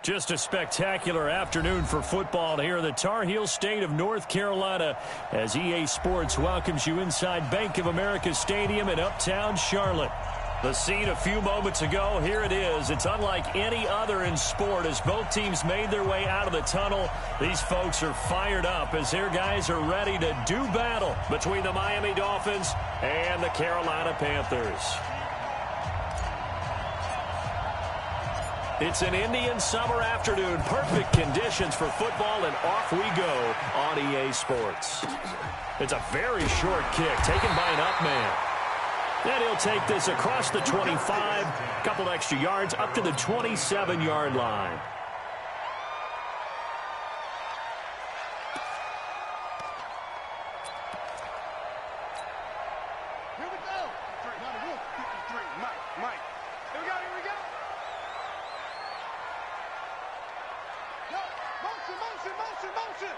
Just a spectacular afternoon for football here in the Tar Heel state of North Carolina as EA Sports welcomes you inside Bank of America Stadium in Uptown Charlotte. The scene a few moments ago, here it is. It's unlike any other in sport as both teams made their way out of the tunnel. These folks are fired up as their guys are ready to do battle between the Miami Dolphins and the Carolina Panthers. It's an Indian summer afternoon. Perfect conditions for football, and off we go on EA Sports. It's a very short kick taken by an up man. And he'll take this across the 25, a couple extra yards up to the 27-yard line. Here we go. Mike. Here we go. Motion.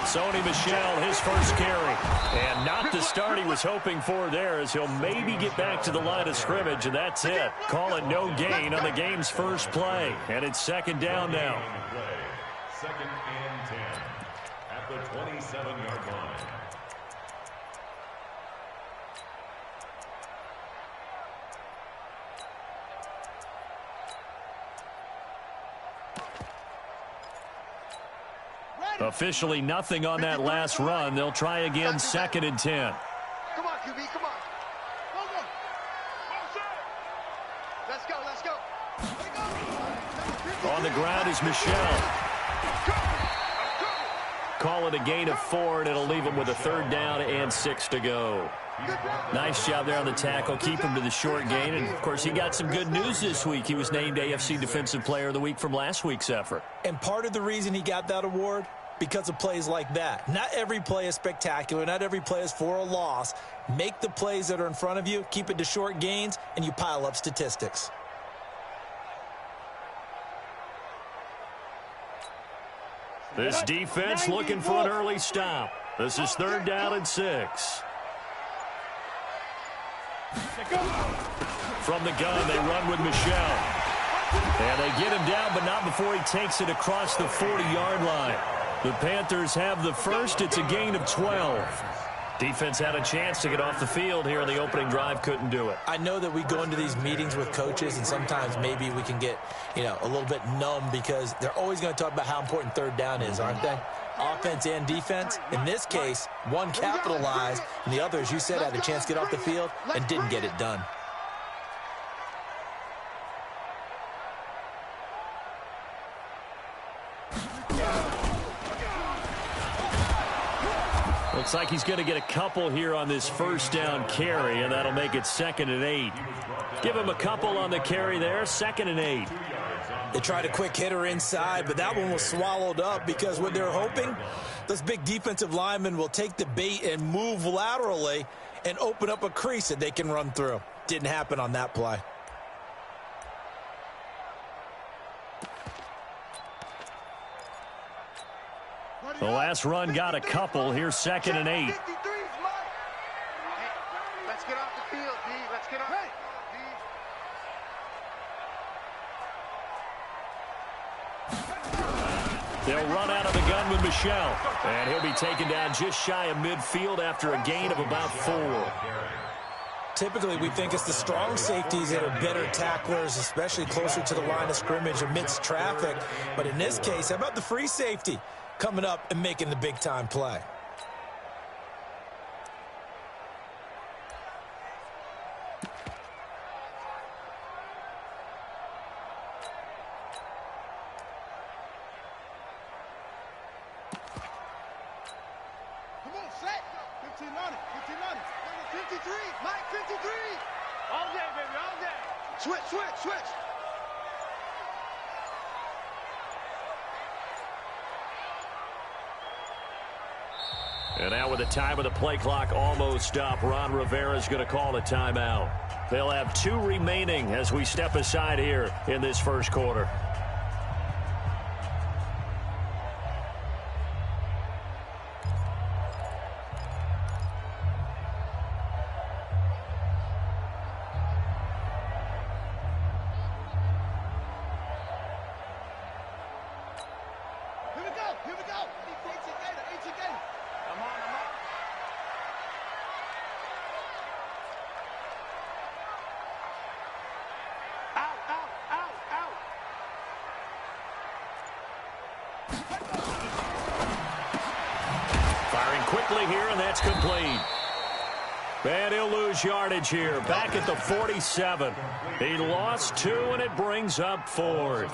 Sony Michel, his first carry. And not the start he was hoping for there as he'll maybe get back to the line of scrimmage, and that's it. Call it no gain on the game's first play. And it's second down now. Second and 10 at the 27-yard line. Officially nothing on that last run. They'll try again, second and 10. Come on, QB, come on. Let's go. On the ground is Michel. Call it a gain of 4, and it'll leave him with a third down and 6 to go. Nice job there on the tackle. Keep him to the short gain. And, of course, he got some good news this week. He was named AFC Defensive Player of the Week from last week's effort. And part of the reason he got that award, because of plays like that. Not every play is spectacular. Not every play is for a loss. Make the plays that are in front of you, keep it to short gains, and you pile up statistics. This defense looking for an early stop. This is third down and 6. From the gun, they run with Michel. And they get him down, but not before he takes it across the 40-yard line. The Panthers have the first. It's a gain of 12. Defense had a chance to get off the field here in the opening drive. Couldn't do it. I know that we go into these meetings with coaches, and sometimes maybe we can get, a little bit numb because they're always going to talk about how important third down is, aren't they? Offense and defense. In this case, one capitalized, and the other, as you said, had a chance to get off the field and didn't get it done. Looks like he's going to get a couple here on this first down carry, and that'll make it second and 8. Give him a couple on the carry there, second and 8. They tried a quick hitter inside, but that one was swallowed up because what they're hoping, those big defensive linemen will take the bait and move laterally and open up a crease that they can run through. Didn't happen on that play. The last run got a couple. Here's second and 8. Let's get off the field, D. Let's get off. They'll run out of the gun with Michel. And he'll be taken down just shy of midfield after a gain of about 4. Typically, we think it's the strong safeties that are better tacklers, especially closer to the line of scrimmage amidst traffic. But in this case, how about the free safety coming up and making the big-time play? Come on, set. 15 on it. 53. Mike, 53. All day, baby, all day. Switch. And now with the time of the play clock almost up, Ron Rivera is going to call a timeout. They'll have 2 remaining as we step aside here in this first quarter. Here we go. 18 Gator, 18 Gator. I'm on. Out. Firing quickly here, and that's complete. And he'll lose yardage here. Back at the 47. He lost 2, and it brings up 4th.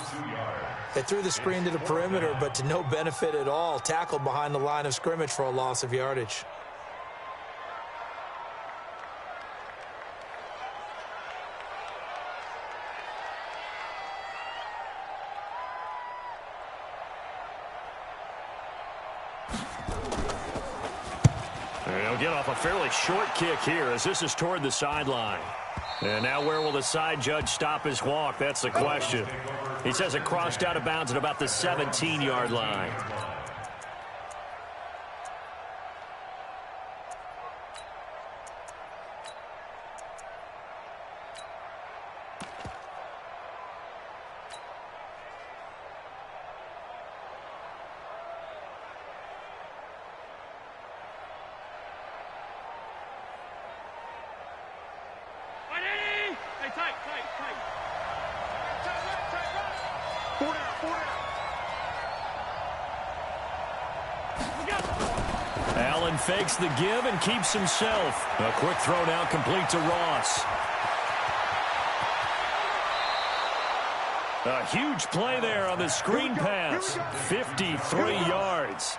They threw the screen to the perimeter, but to no benefit at all. Tackled behind the line of scrimmage for a loss of yardage. He'll get off a fairly short kick here as this is toward the sideline. And now where will the side judge stop his walk? That's the question. He says it crossed out of bounds at about the 17-yard line. Allen fakes the give and keeps himself. A quick throw now complete to Ross. A huge play there on the screen pass. 53 yards.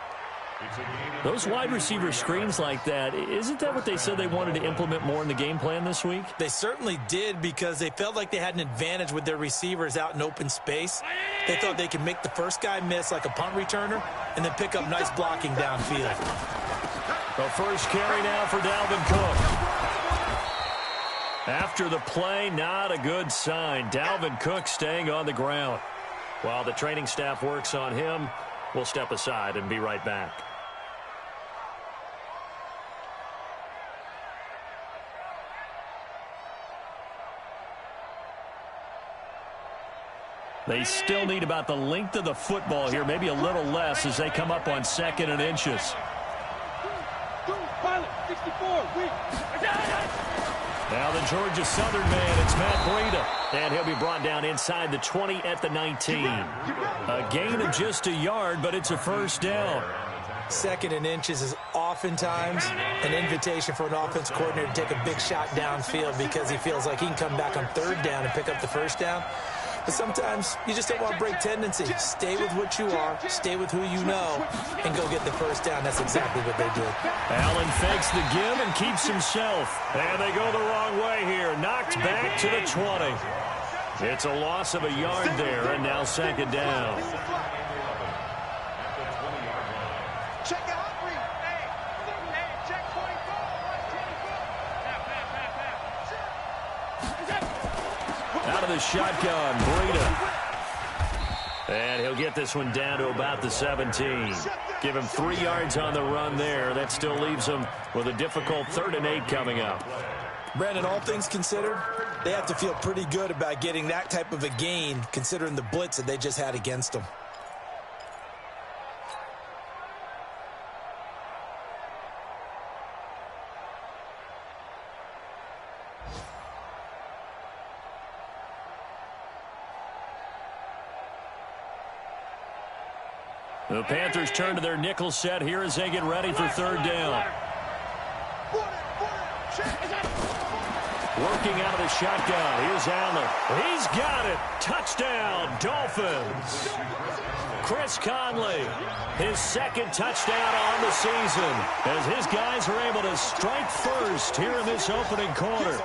Those wide receiver screens like that, isn't that what they said they wanted to implement more in the game plan this week? They certainly did because they felt like they had an advantage with their receivers out in open space. They thought they could make the first guy miss like a punt returner and then pick up nice blocking downfield. The first carry now for Dalvin Cook. After the play, not a good sign. Dalvin Cook staying on the ground. While the training staff works on him, we'll step aside and be right back. They still need about the length of the football here, maybe a little less as they come up on 2nd and inches. Now the Georgia Southern man, it's Matt Breida. And he'll be brought down inside the 20 at the 19. A gain of just a yard, but it's a first down. 2nd and inches is oftentimes an invitation for an offense coordinator to take a big shot downfield because he feels like he can come back on 3rd down and pick up the first down. But sometimes you just don't want to break tendency. Stay with what you are, stay with who you know, and go get the first down. That's exactly what they did. Allen fakes the give and keeps himself. And they go the wrong way here. Knocked back to the 20. It's a loss of a yard there, and now 2nd down. Check out. Check 24. Out of the shotgun, Breida. And he'll get this one down to about the 17. Give him 3 yards on the run there. That still leaves him with a difficult 3rd and 8 coming up. Brandon, all things considered, they have to feel pretty good about getting that type of a gain considering the blitz that they just had against them. The Panthers turn to their nickel set here as they get ready for 3rd down. Working out of the shotgun. Here's Allen. He's got it. Touchdown, Dolphins. Chris Conley, his 2nd touchdown on the season as his guys are able to strike first here in this opening quarter.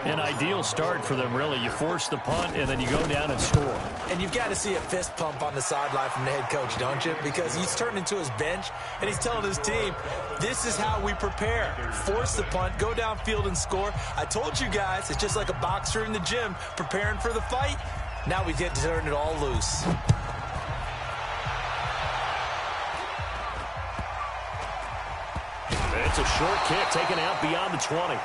An ideal start for them, really. You force the punt, and then you go down and score. And you've got to see a fist pump on the sideline from the head coach, don't you? Because he's turning to his bench, and he's telling his team, this is how we prepare. Force the punt, go downfield and score. I told you guys, it's just like a boxer in the gym preparing for the fight. Now we get to turn it all loose. It's a short kick taken out beyond the 20.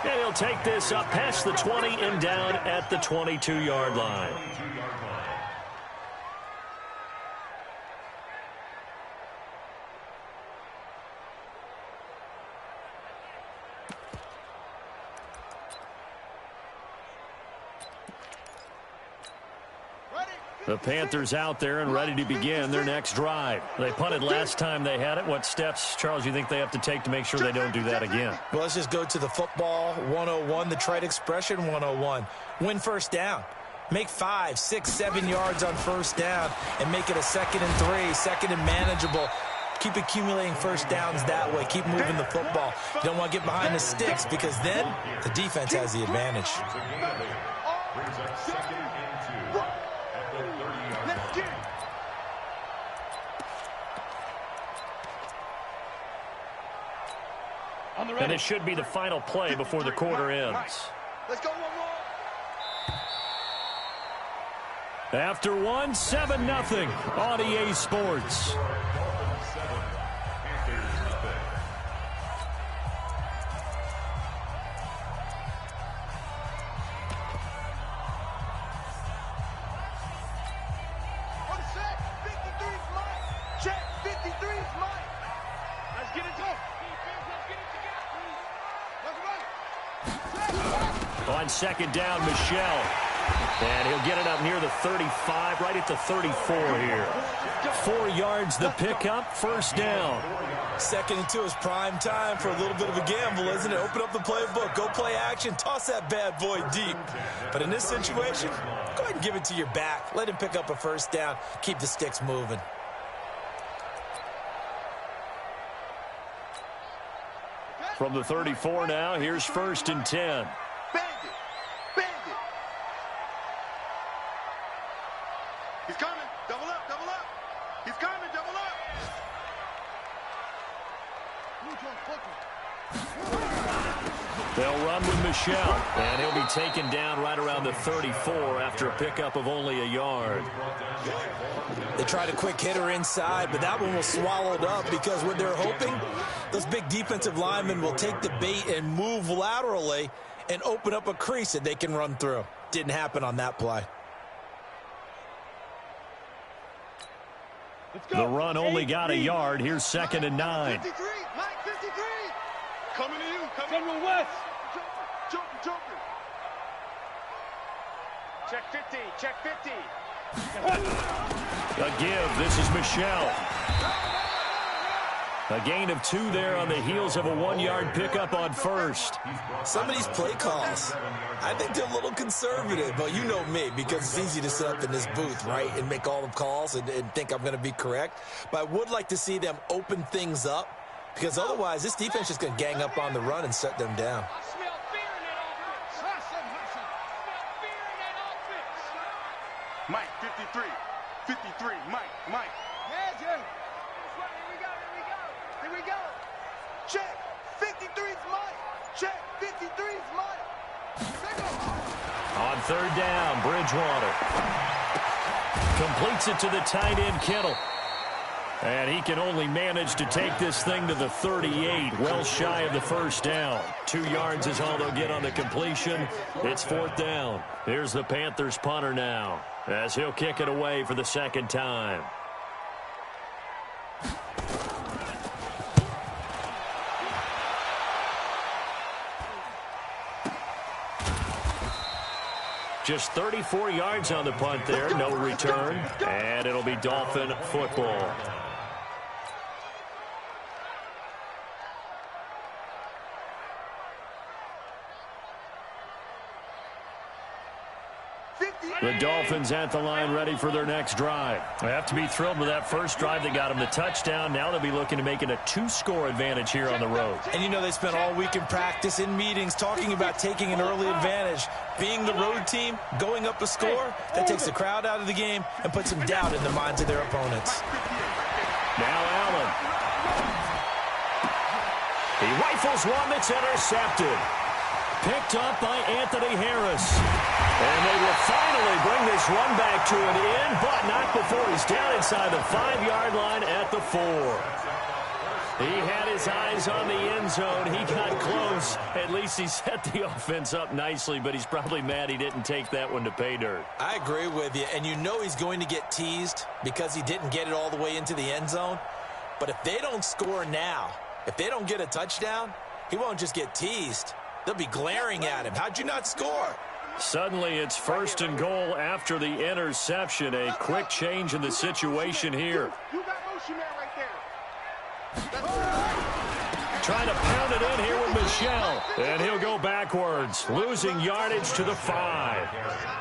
And he'll take this up past the 20 and down at the 22-yard line. The Panthers out there and ready to begin their next drive. They punted last time they had it. What steps, Charles, you think they have to take to make sure they don't do that again? Well, let's just go to the football 101, the trite expression 101. Win first down. Make 5, 6, 7 yards on first down and make it a 2nd and 3, 2nd and manageable. Keep accumulating first downs that way. Keep moving the football. You don't want to get behind the sticks because then the defense has the advantage. Brings up 2nd and 2 at the 30-yard line. And it should be the final play before the quarter ends. Let's go one more. After one, 7-0 on EA Sports. On 2nd down, Michel. And he'll get it up near the 35, right at the 34 here. 4 yards the pickup, first down. 2nd and 2 is prime time for a little bit of a gamble, isn't it? Open up the playbook, go play action, toss that bad boy deep. But in this situation, go ahead and give it to your back. Let him pick up a first down, keep the sticks moving. From the 34 now, here's 1st and 10. He's coming. Double up, double up. He's coming, double up. They'll run with Michel, and he'll be taken down right around the 34 after a pickup of only a yard. They tried a quick hitter inside, but that one was swallowed up because what they're hoping, those big defensive linemen will take the bait and move laterally and open up a crease that they can run through. Didn't happen on that play. The run only got a yard. Here's 2nd and 9. 53, Mike, 53. Coming to you, coming to West. Joker. Check 50, check 50. A give. This is Michel. A gain of 2 there on the heels of a 1-yard pickup on first. Some of these play calls, I think they're a little conservative, but you know me, because it's easy to sit up in this booth, right, and make all the calls and think I'm going to be correct. But I would like to see them open things up, because otherwise this defense is going to gang up on the run and shut them down. I smell fear in that offense. Mike, 53. 53, Mike. Yeah, Jim. Here we go. Check. 53's Mike. Check. 53's Mike. On 3rd down, Bridgewater completes it to the tight end, Kittle. And he can only manage to take this thing to the 38, well shy of the first down. 2 yards is all they'll get on the completion. It's 4th down. Here's the Panthers punter now, as he'll kick it away for the 2nd time. Just 34 yards on the punt there, no return, and it'll be Dolphin football. The Dolphins at the line ready for their next drive. They have to be thrilled with that first drive that got them the touchdown. Now they'll be looking to make it a 2-score advantage here on the road. And you know they spent all week in practice, in meetings, talking about taking an early advantage. Being the road team, going up a score, that takes the crowd out of the game and puts some doubt in the minds of their opponents. Now Allen. He rifles one that's intercepted. Picked up by Anthony Harris. And they will finally bring this run back to an end, but not before he's down inside the 5-yard line at the 4. He had his eyes on the end zone. He got close. At least he set the offense up nicely, but he's probably mad he didn't take that one to pay dirt. I agree with you, and you know he's going to get teased because he didn't get it all the way into the end zone. But if they don't score now, if they don't get a touchdown, he won't just get teased. They'll be glaring at him. How'd you not score? Suddenly, it's 1st and goal after the interception. A quick change in the situation here. You got motion man right there. Trying to pound it in here with Michel. And he'll go backwards, losing yardage to the 5.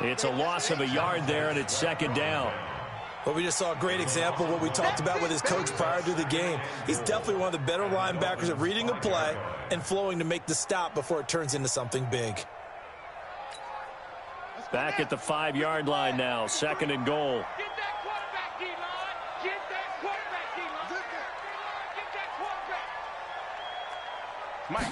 It's a loss of a yard there, and it's 2nd down. Well, we just saw a great example of what we talked about with his coach prior to the game. He's definitely one of the better linebackers at reading a play and flowing to make the stop before it turns into something big. Back at the 5-yard line now, 2nd and goal. Get that quarterback, D-line. Get that quarterback, D-line. Get that quarterback. Mike.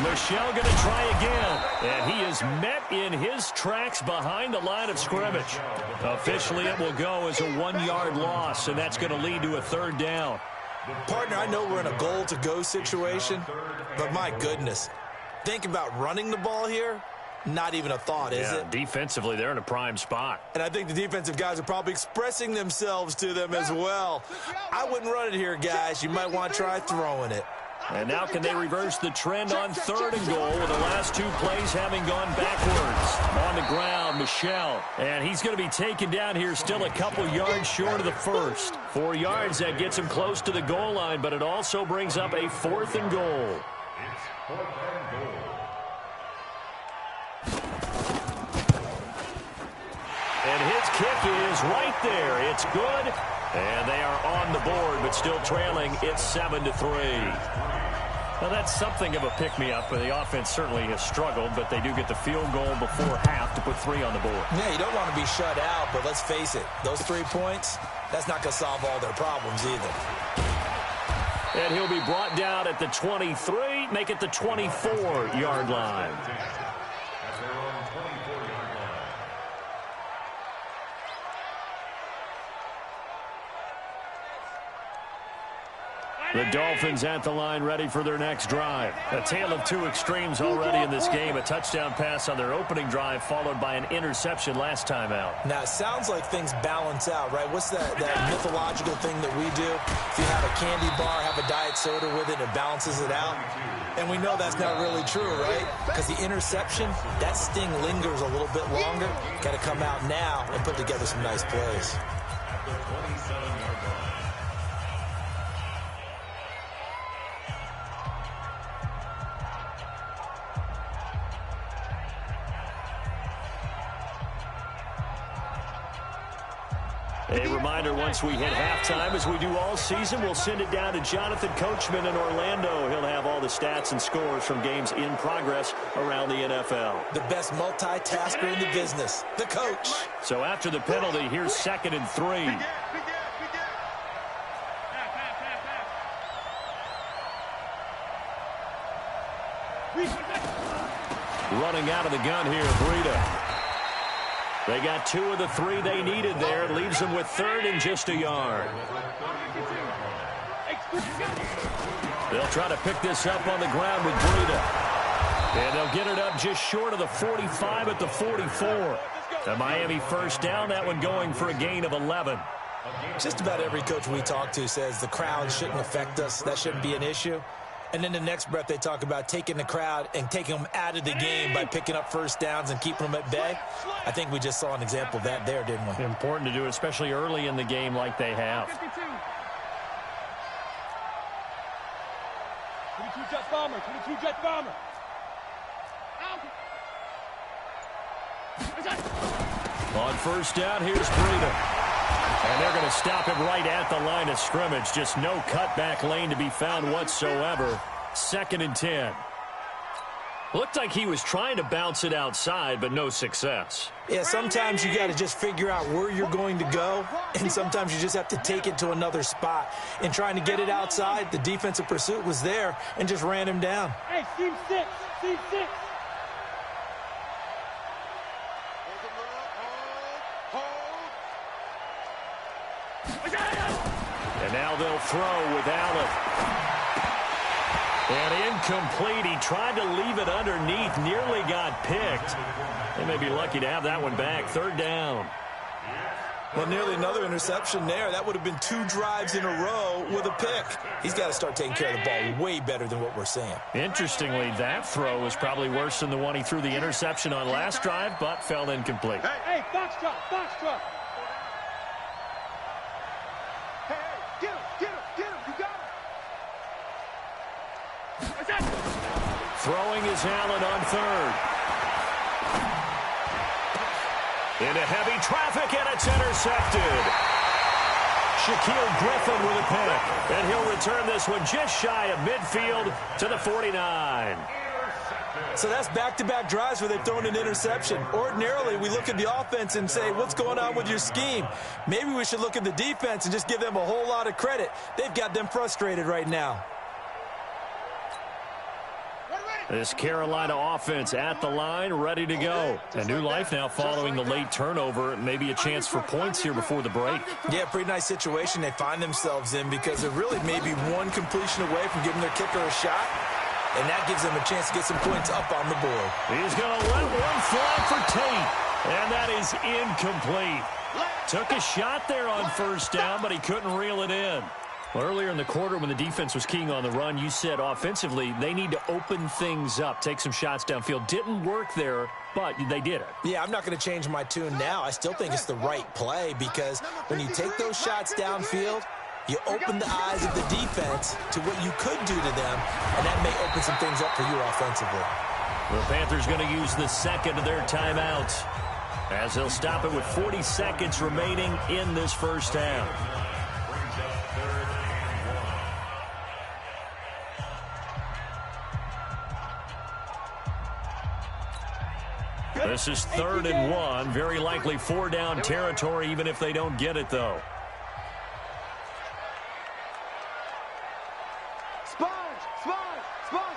Michel going to try again, and he is met in his tracks behind the line of scrimmage. Officially, it will go as a 1-yard loss, and that's going to lead to a 3rd down. Partner, I know we're in a goal-to-go situation, but my goodness, think about running the ball here. Not even a thought, is it? Defensively, they're in a prime spot. And I think the defensive guys are probably expressing themselves to them as well. I wouldn't run it here, guys. You might want to try throwing it. And now can they reverse the trend on 3rd and goal with the last 2 plays having gone backwards? On the ground, Michel. And he's going to be taken down here still a couple yards short of the 1st. 4 yards, that gets him close to the goal line, but it also brings up a 4th and goal. It's 4th and goal. And his kick is right there. It's good. And they are on the board, but still trailing. It's 7-3. Now, that's something of a pick-me-up, but the offense certainly has struggled, but they do get the field goal before half to put 3 on the board. Yeah, you don't want to be shut out, but let's face it, those 3 points, that's not going to solve all their problems either. And he'll be brought down at the 23, make it the 24-yard line. The Dolphins at the line, ready for their next drive. A tale of 2 extremes already in this game. A touchdown pass on their opening drive, followed by an interception last time out. Now, it sounds like things balance out, right? What's that mythological thing that we do? If you have a candy bar, have a diet soda with it, it balances it out. And we know that's not really true, right? Because the interception, that sting lingers a little bit longer. Got to come out now and put together some nice plays. A reminder, once we hit halftime, as we do all season, we'll send it down to Jonathan Coachman in Orlando. He'll have all the stats and scores from games in progress around the NFL. The best multitasker in the business, the coach. So after the penalty, here's 2nd and 3. Running out of the gun here, Breida. They got 2 of the 3 they needed there. Leaves them with 3rd and just a yard. They'll try to pick this up on the ground with Breida. And they'll get it up just short of the 45 at the 44. The Miami 1st down, that one going for a gain of 11. Just about every coach we talk to says the crowd shouldn't affect us. That shouldn't be an issue. And then the next breath they talk about taking the crowd and taking them out of the game by picking up 1st downs and keeping them at bay. I think we just saw an example of that there, didn't we? Important to do, especially early in the game like they have. 22 Jet Bomber, 22 Jet Bomber. On 1st down, here's Breida. And they're going to stop him right at the line of scrimmage. Just no cutback lane to be found whatsoever. 2nd and 10. Looked like he was trying to bounce it outside, but no success. Yeah, sometimes you got to just figure out where you're going to go, and sometimes you just have to take it to another spot. In trying to get it outside, the defensive pursuit was there and just ran him down. Hey, Team 6, Team 6. And now they'll throw with Allen. And incomplete. He tried to leave it underneath. Nearly got picked. They may be lucky to have that one back. 3rd down. Well, nearly another interception there. That would have been 2 drives in a row with a pick. He's got to start taking care of the ball way better than what we're seeing. Interestingly, that throw was probably worse than the one he threw the interception on last drive, but fell incomplete. Hey, foxtrot, foxtrot. Hey, get him, you got him. Throwing is Allen on third. Into heavy traffic, and it's intercepted. Shaquille Griffin with a pick, and he'll return this one just shy of midfield to the 49. So that's back-to-back drives where they've thrown an interception. Ordinarily, we look at the offense and say, what's going on with your scheme? Maybe we should look at the defense and just give them a whole lot of credit. They've got them frustrated right now. This Carolina offense at the line, ready to go. A new life now following the late turnover. Maybe a chance for points here before the break. Yeah, pretty nice situation they find themselves in because they're really maybe one completion away from giving their kicker a shot, and that gives them a chance to get some points up on the board. He's going to let one fly for Tate, and that is incomplete. Took a shot there on first down, but he couldn't reel it in. Well, earlier in the quarter when the defense was keying on the run, you said offensively they need to open things up, take some shots downfield. Didn't work there, but they did it. Yeah, I'm not going to change my tune now. I still think it's the right play because when you take those shots downfield, you open the eyes of the defense to what you could do to them, and that may open some things up for you offensively. The Panthers going to use the second of their timeouts as they'll stop it with 40 seconds remaining in this first half. This is 3rd and 1. Very likely 4-down territory, even if they don't get it, though. Sponge,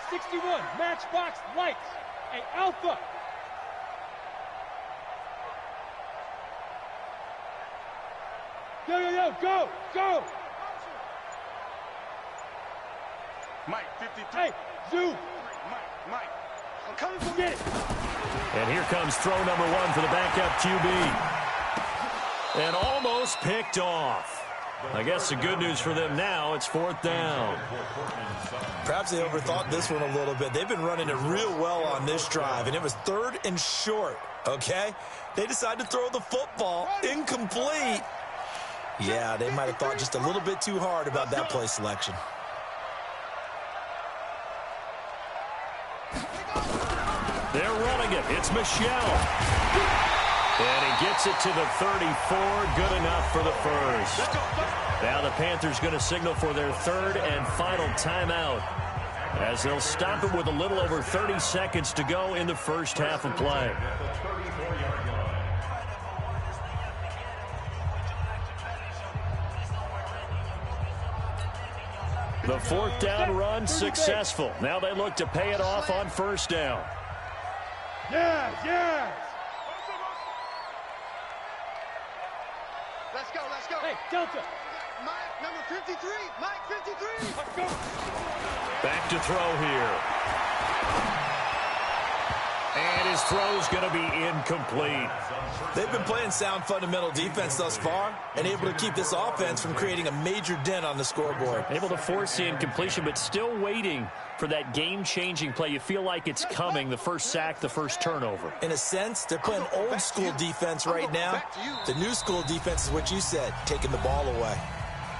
61, Matchbox Lights, hey, Alpha. Go. Mike, 53. Hey, Zoo. Mike. I'm coming to get it. And here comes throw number 1 for the backup QB. And almost picked off. I guess the good news for them now, it's 4th down. Perhaps they overthought this one a little bit. They've been running it real well on this drive, and it was 3rd and short, okay? They decided to throw the football incomplete. Yeah, they might have thought just a little bit too hard about that play selection. They're running it. It's Michel. And he gets it to the 34. Good enough for the first. Now the Panthers going to signal for their 3rd and final timeout as they'll stop it with a little over 30 seconds to go in the first half of play. The 4th down run successful. Now they look to pay it off on 1st down. Yes. Let's go. Hey, Delta. Mike, number 53. Mike, 53. Let's go. Back to throw here. And his throw's going to be incomplete. They've been playing sound fundamental defense thus far and able to keep this offense from creating a major dent on the scoreboard. Able to force the incompletion, but still waiting for that game-changing play. You feel like it's coming, the first sack, the first turnover. In a sense, they're playing old school defense right now. The new school defense is what you said, taking the ball away.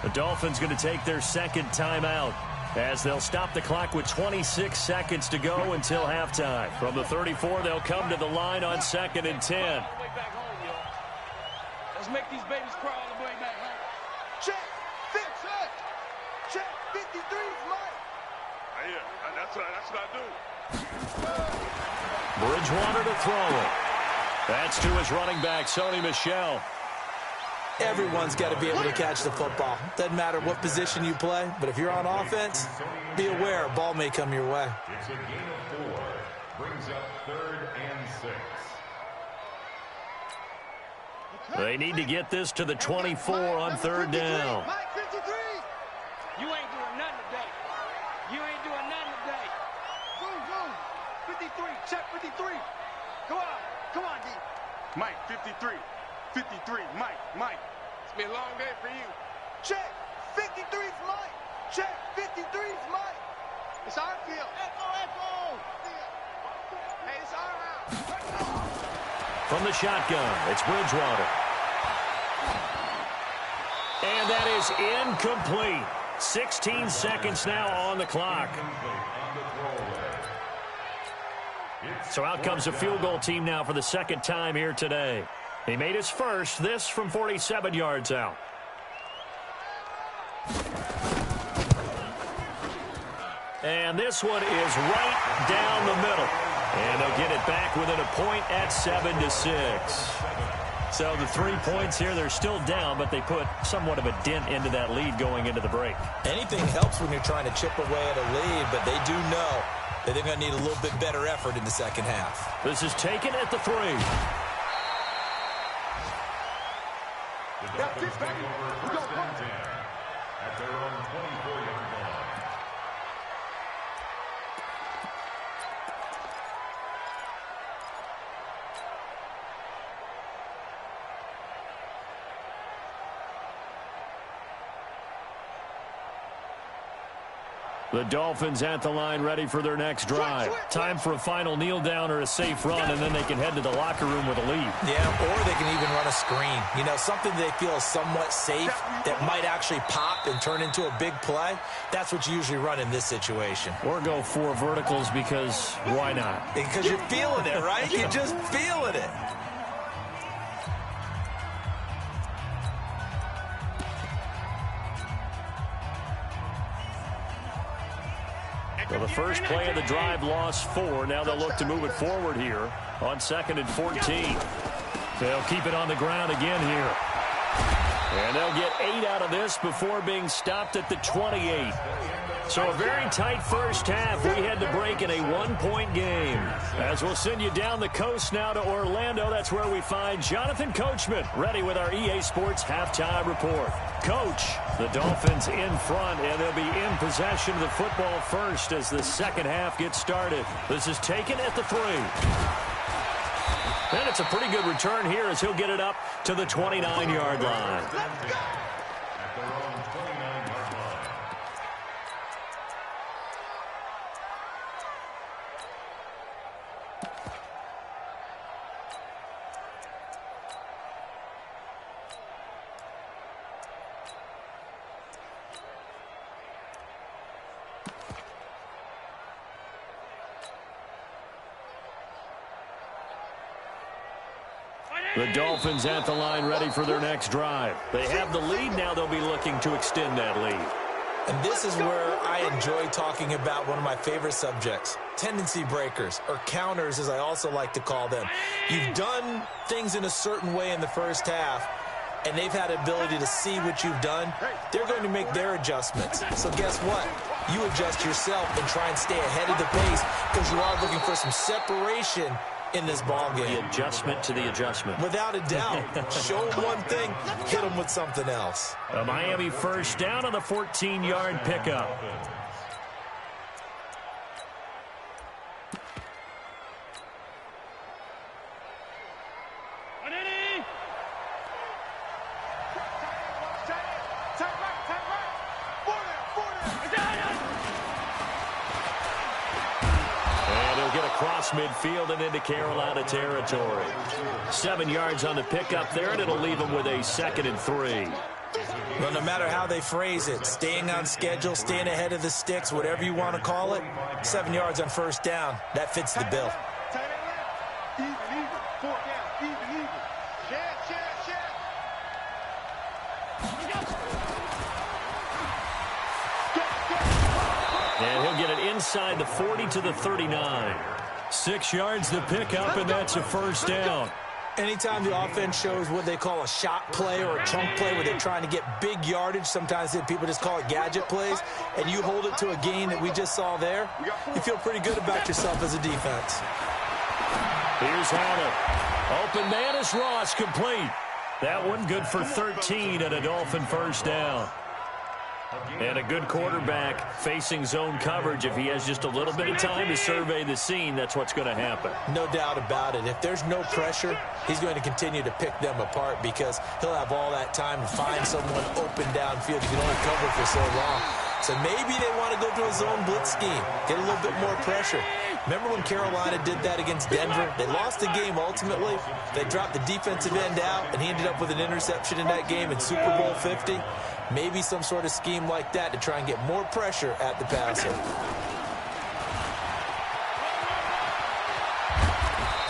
The Dolphins going to take their 2nd timeout as they'll stop the clock with 26 seconds to go until halftime. From the 34, they'll come to the line on 2nd and 10. Let's make these babies cry all the way back home. Check 53 is Mike. Yeah, that's what I do. Bridgewater to throw it. That's to his running back, Sony Michel. Everyone's got to be able to catch the football. Doesn't matter what position you play, but if you're on offense, be aware a ball may come your way. It's a gain of 4. Brings up 3rd and 6. They need to get this to the 24 on 3rd down. Mike, 53. You ain't doing nothing today. Zoom. 53. Check 53. Come on, D. Mike, 53. 53, Mike. It's been a long day for you. Check. 53's Mike. Check. 53's Mike. It's our field. Echo. Hey, it's our house. From the shotgun, it's Bridgewater. And that is incomplete. 16 seconds now on the clock. So out comes a field goal team now for the second time here today. He made his first, this from 47 yards out. And this one is right down the middle. And they'll get it back within a point at 7-6. So the 3 points here, they're still down, but they put somewhat of a dent into that lead going into the break. Anything helps when you're trying to chip away at a lead, but they do know that they're going to need a little bit better effort in the second half. This is taken at the 3. The Dolphins take over first and 10 at their own 24-yard line. The Dolphins at the line ready for their next drive. Time for a final kneel down or a safe run, and then they can head to the locker room with a lead. Yeah, or they can even run a screen. You know, something they feel is somewhat safe that might actually pop and turn into a big play. That's what you usually run in this situation. Or go 4 verticals because why not? Because you're feeling it, right? You're just feeling it. Well, the first play of the drive lost 4. Now they'll look to move it forward here on 2nd and 14. They'll keep it on the ground again here. And they'll get 8 out of this before being stopped at the 28. So a very tight first half. We had to break in a 1-point game. As we'll send you down the coast now to Orlando, that's where we find Jonathan Coachman ready with our EA Sports halftime report. Coach, the Dolphins in front, and they'll be in possession of the football first as the second half gets started. This is taken at the 3. And it's a pretty good return here as he'll get it up to the 29-yard line. At their own 29-yard line. The Dolphins at the line ready for their next drive. They have the lead. Now they'll be looking to extend that lead. And this is where I enjoy talking about one of my favorite subjects, tendency breakers, or counters as I also like to call them. You've done things in a certain way in the first half, and they've had the ability to see what you've done. They're going to make their adjustments. So guess what? You adjust yourself and try and stay ahead of the pace because you are looking for some separation in this ball game. The adjustment to the adjustment. Without a doubt. Show them one thing, hit them with something else. A Miami first down on the 14-yard pickup. Across midfield and into Carolina territory. 7 yards on the pickup there, and it'll leave them with a 2nd and 3. Well, no matter how they phrase it, staying on schedule, staying ahead of the sticks, whatever you want to call it, 7 yards on first down, that fits the bill. Even. 4 down. Even. Share. And he'll get it inside the 40 to the 39. 6 yards to pick up, and that's a first down. Anytime the offense shows what they call a shot play or a chunk play where they're trying to get big yardage, sometimes people just call it gadget plays, and you hold it to a gain that we just saw there, you feel pretty good about yourself as a defense. Here's Howard. Open man is Ross, complete. That one good for 13 at a Dolphin first down. And a good quarterback facing zone coverage. If he has just a little bit of time to survey the scene, that's what's going to happen. No doubt about it. If there's no pressure, he's going to continue to pick them apart because he'll have all that time to find someone open downfield. You can only cover for so long. So maybe they want to go to a zone blitz scheme, get a little bit more pressure. Remember when Carolina did that against Denver? They lost the game ultimately. They dropped the defensive end out, and he ended up with an interception in that game in Super Bowl 50. Maybe some sort of scheme like that to try and get more pressure at the passer.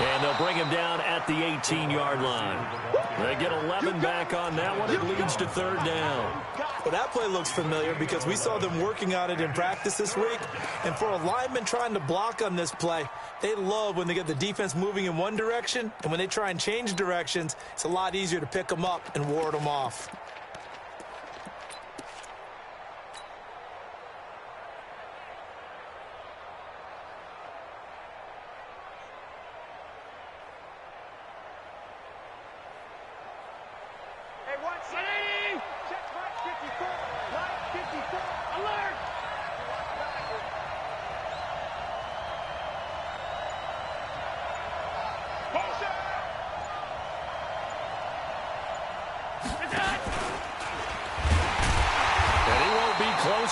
And they'll bring him down at the 18-yard line. They get 11 back on that one. It leads to third down. Well, that play looks familiar because we saw them working on it in practice this week. And for a lineman trying to block on this play, they love when they get the defense moving in one direction. And when they try and change directions, it's a lot easier to pick them up and ward them off.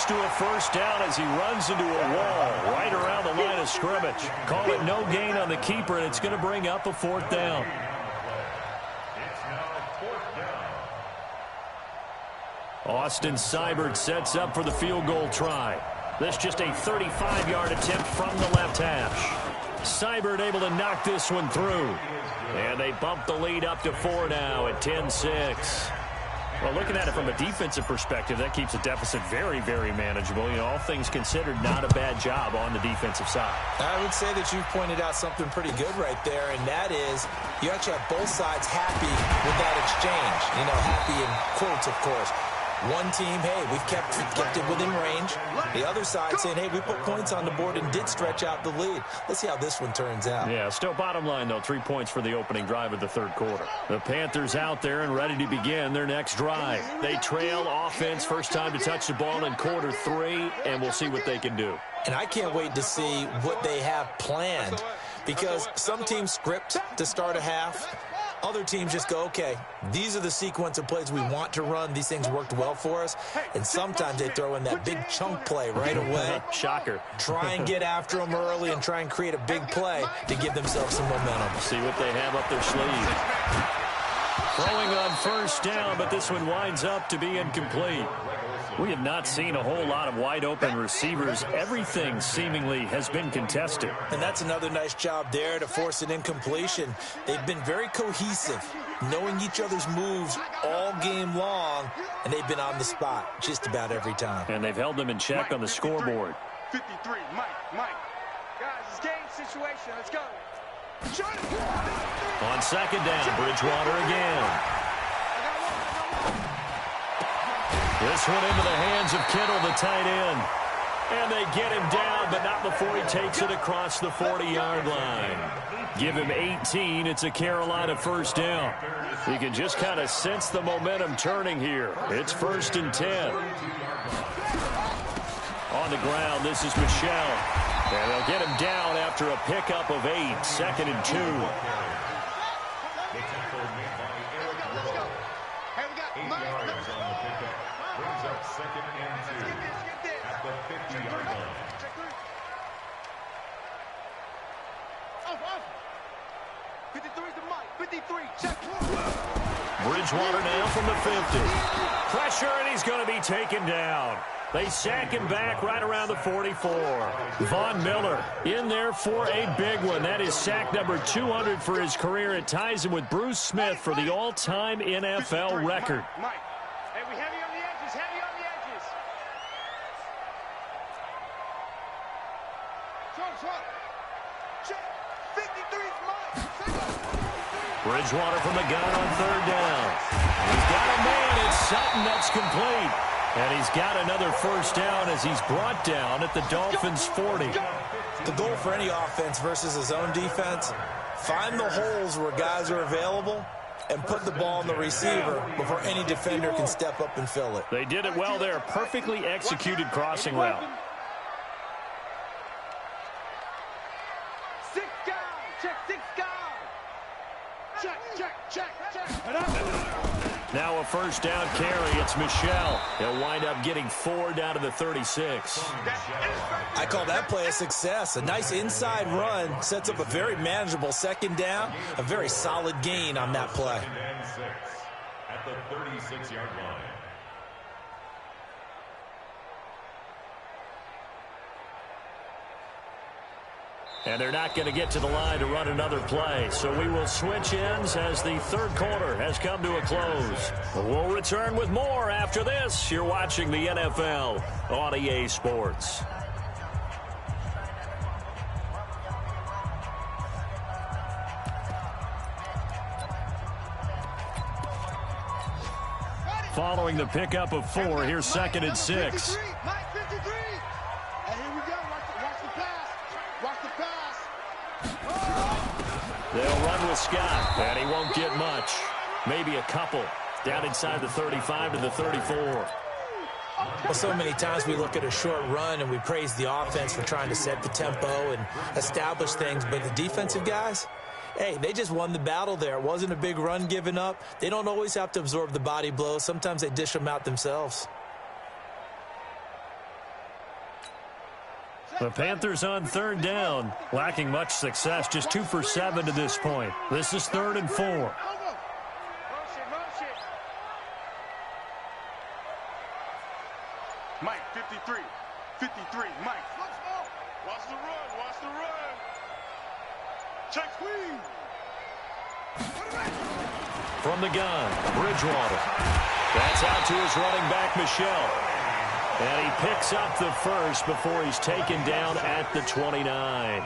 To a first down as he runs into a wall right around the line of scrimmage. Call it no gain on the keeper, and it's going to bring up a fourth down. It's now fourth down. Austin Seibert sets up for the field goal try. This just a 35-yard attempt from the left hash. Seibert able to knock this one through. And they bump the lead up to 4 now at 10-6. Well, looking at it from a defensive perspective, that keeps the deficit very, very manageable. You know, all things considered, not a bad job on the defensive side. I would say that you've pointed out something pretty good right there, and that is you actually have both sides happy with that exchange. You know, happy in quotes, of course. One team, hey, we've kept it within range. The other side saying, hey, we put points on the board and did stretch out the lead. Let's see how this one turns out. Yeah, still bottom line, though, 3 points for the opening drive of the third quarter. The Panthers out there and ready to begin their next drive. They trail offense, first time to touch the ball in quarter 3, and we'll see what they can do. And I can't wait to see what they have planned because some teams script to start a half. Other teams just go, okay, these are the sequence of plays we want to run. These things worked well for us. And sometimes they throw in that big chunk play right away. Shocker. Try and get after them early and try and create a big play to give themselves some momentum. See what they have up their sleeve. Throwing on first down, but this one winds up to be incomplete. We have not seen a whole lot of wide-open receivers. Everything seemingly has been contested. And that's another nice job there to force an incompletion. They've been very cohesive, knowing each other's moves all game long, and they've been on the spot just about every time. And they've held them in check on the scoreboard. 53, Mike. Guys, it's game situation. Let's go. On second down, Bridgewater again. This one into the hands of Kittle, the tight end. And they get him down, but not before he takes it across the 40-yard line. Give him 18. It's a Carolina first down. You can just kind of sense the momentum turning here. It's 1st and 10. On the ground, this is Michel. And they'll get him down after a pickup of 8. 2nd and 2. Second and 2 at the 50-yard line. Bridgewater now from the 50. Pressure, and he's going to be taken down. They sack him back right around the 44. Von Miller in there for a big one. That is sack number 200 for his career. It ties him with Bruce Smith for the all-time NFL record. Bridgewater from the gun on third down. He's got a man. It's Sutton. That's complete. And he's got another first down as he's brought down at the Dolphins' 40. The goal for any offense versus his own defense, find the holes where guys are available and put the ball on the receiver before any defender can step up and fill it. They did it well there. Perfectly executed crossing route. 6 guard. Check 6 guard. Check. Now a first down carry. It's Michel. He'll wind up getting 4 down to the 36. I call that play a success. A nice inside run sets up a very manageable second down. A very solid gain on that play. And 6 at the 36-yard line. And they're not going to get to the line to run another play. So we will switch ends as the third quarter has come to a close. We'll return with more after this. You're watching the NFL on EA Sports. Following the pickup of 4, here's 2nd and 6. Mike 53. And here we go. Watch the pass. Watch the pass. They'll run with Scott, and he won't get much. Maybe a couple. Down inside the 35 to the 34. Well, so many times we look at a short run and we praise the offense for trying to set the tempo and establish things, but the defensive guys, hey, they just won the battle there. It wasn't a big run given up. They don't always have to absorb the body blows. Sometimes they dish them out themselves. The Panthers on 3rd down, lacking much success, just 2 for 7 to this point. This is 3rd and 4. Motion. Mike 53. 53. Mike. Watch the run. Check squeeze. From the gun, Bridgewater. That's out to his running back, Michel. And he picks up the first before he's taken down at the 29.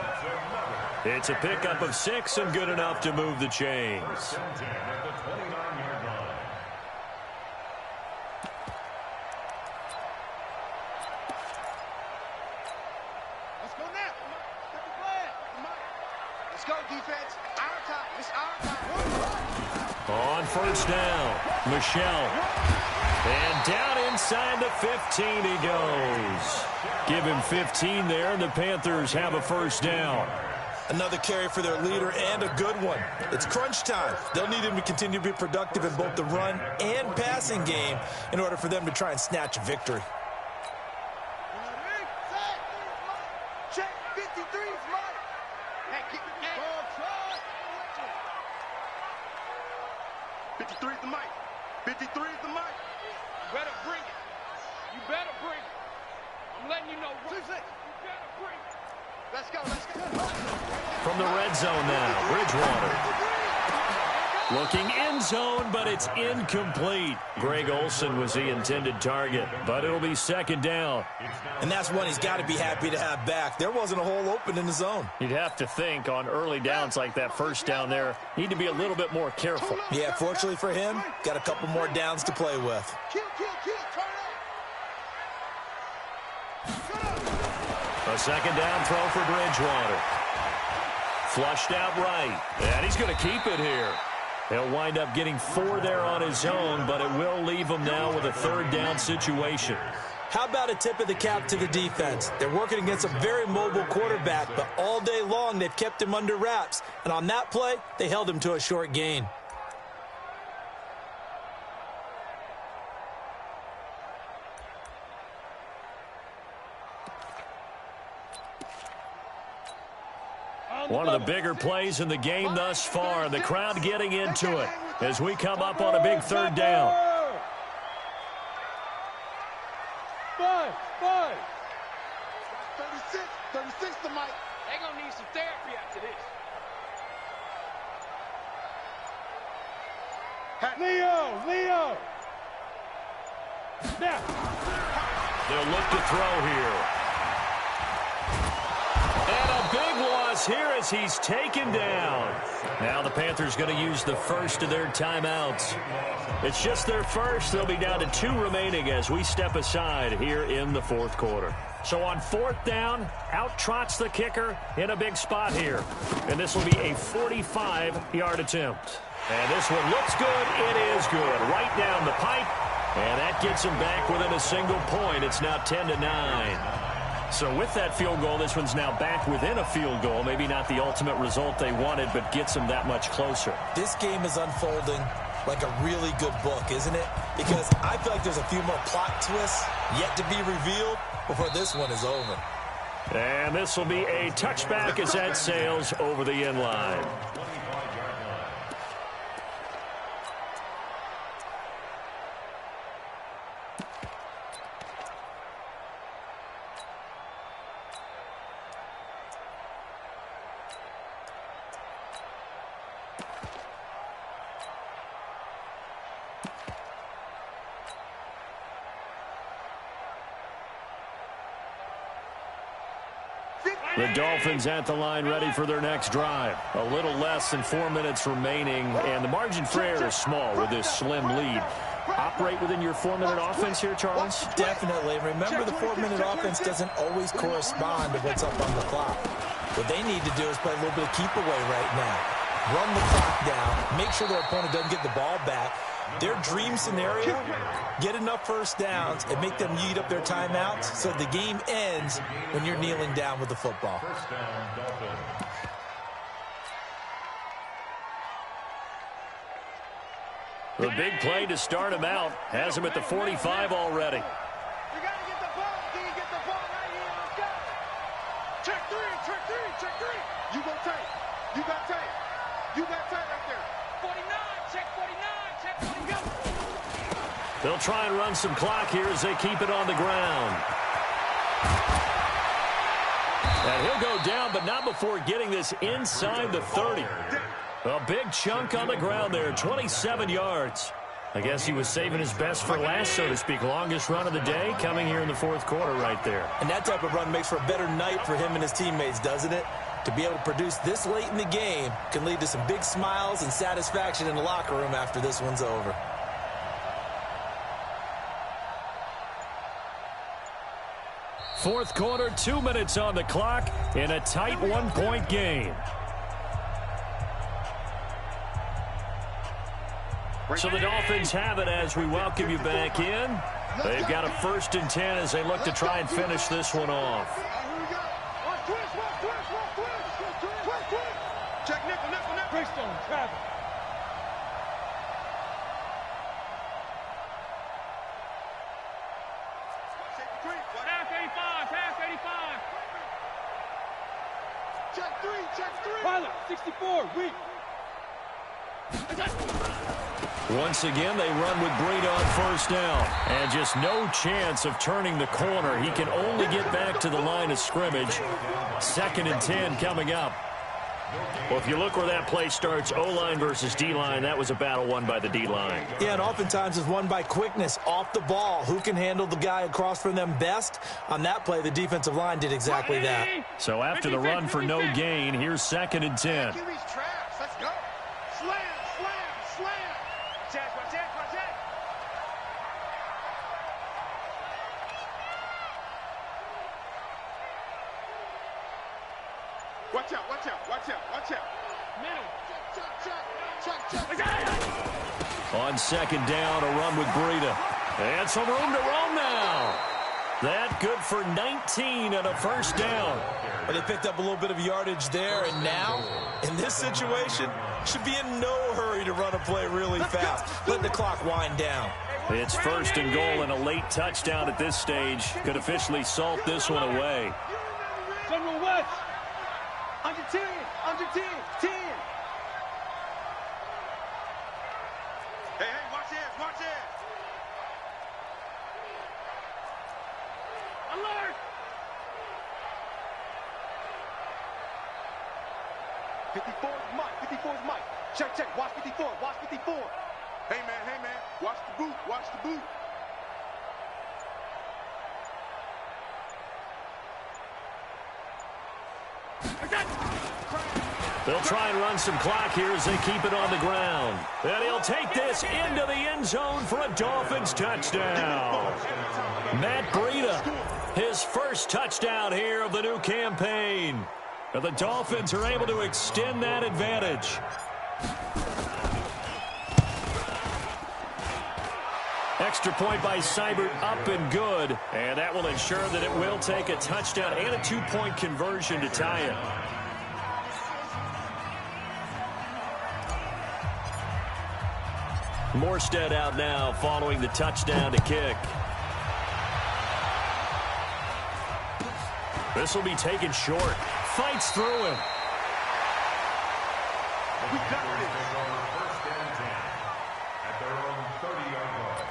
It's a pickup of 6 and good enough to move the chains. Let's go now. Get the flag. Let's go, defense. Our time. It's our time. On first down, Michel. And down inside the 15 he goes. Give him 15 there, and the Panthers have a first down. Another carry for their leader and a good one. It's crunch time. They'll need him to continue to be productive in both the run and passing game in order for them to try and snatch a victory. Check 53's Mike. Hey, keep it in. 53's the Mike. 53's the Mike. You better bring it. You better bring it. I'm letting you know. You better bring it. Let's go. From the red zone now, Bridgewater. Looking end zone, but it's incomplete. Greg Olsen was the intended target, but it'll be 2nd down. And that's one he's got to be happy to have back. There wasn't a hole open in the zone. You'd have to think on early downs like that first down there, need to be a little bit more careful. Yeah, fortunately for him, got a couple more downs to play with. Kill. Turn up. A 2nd down throw for Bridgewater. Flushed out right, and he's going to keep it here. He'll wind up getting 4 there on his own, but it will leave him now with a 3rd down situation. How about a tip of the cap to the defense? They're working against a very mobile quarterback, but all day long they've kept him under wraps. And on that play, they held him to a short gain. One of the bigger plays in the game thus far. The crowd getting into it as we come up on a big 3rd down. 36 to Mike. They're going to need some therapy after this. Leo. Now. They'll look to throw here. And a big loss here as he's taken down. Now the Panthers going to use the first of their timeouts. It's just their first. They'll be down to 2 remaining as we step aside here in the 4th quarter. So on 4th down, out trots the kicker in a big spot here. And this will be a 45-yard attempt. And this one looks good. It is good. Right down the pipe. And that gets him back within a single point. It's now 10-9. So with that field goal, this one's now back within a field goal. Maybe not the ultimate result they wanted, but gets them that much closer. This game is unfolding like a really good book, isn't it? Because I feel like there's a few more plot twists yet to be revealed before this one is over. And this will be a touchback as that sails over the end line. The Dolphins at the line ready for their next drive. A little less than 4 minutes remaining, and the margin for error is small with this slim lead. Operate within your 4-minute offense here, Charles? Definitely. Remember, the 4-minute offense doesn't always correspond to what's up on the clock. What they need to do is play a little bit of keep away right now. Run the clock down. Make sure their opponent doesn't get the ball back. Their dream scenario, get enough first downs and make them eat up their timeouts so the game ends when you're kneeling down with the football. First down, Dolphins. The big play to start him out has him at the 45 already. You got to get the ball. Can you get the ball right here? Let's go. Check three, check three, check three. You go tight. You got tight. You got tight right there. 49, check 49, check 49. They'll try and run some clock here as they keep it on the ground. And he'll go down, but not before getting this inside the 30. A big chunk on the ground there, 27 yards. I guess he was saving his best for last, so to speak. Longest run of the day coming here in the 4th quarter right there. And that type of run makes for a better night for him and his teammates, doesn't it? To be able to produce this late in the game can lead to some big smiles and satisfaction in the locker room after this one's over. Fourth quarter, 2 minutes on the clock in a tight 1-point game. So the Dolphins have it as we welcome you back in. They've got a 1st and 10 as they look to try and finish this one off. Check nickel, nickel, nickel. Greystone, travel. Check three, check three. Pilot, 64, weak. Once again, they run with Breida on 1st down. And just no chance of turning the corner. He can only get back to the line of scrimmage. 2nd and 10 coming up. Well, if you look where that play starts, O-line versus D-line, that was a battle won by the D-line. Yeah, and oftentimes it's won by quickness off the ball. Who can handle the guy across from them best? On that play, the defensive line did exactly that. So after the run for no gain, here's 2nd and 10. Let's go. Slam, slam, slam. Check, check, check. Watch out, watch out, watch out, watch out. Middle. Check. On 2nd down, a run with Breida. And some room to roam now. That good for 19 and a 1st down. But they picked up a little bit of yardage there, and now, in this situation, should be in no hurry to run a play really fast. Let the clock wind down. It's 1st and goal and a late touchdown at this stage. Could officially salt this one away. General West. Under 10, under 10, 10. Hey, watch this, watch this. Alert! 54 is Mike, 54 is Mike. Check, watch 54, watch 54. Hey, man, watch the boot, watch the boot. They'll try and run some clock here as they keep it on the ground. And he'll take this into the end zone for a Dolphins touchdown. Matt Breida His first touchdown here of the new campaign. And the Dolphins are able to extend that advantage. Extra point by Seibert, up and good. And that will ensure that it will take a touchdown and a 2-point conversion to tie it. Morstead out now following the touchdown to kick. This will be taken short. Fights through him. We got this. First and 10 at their own 30-yard line.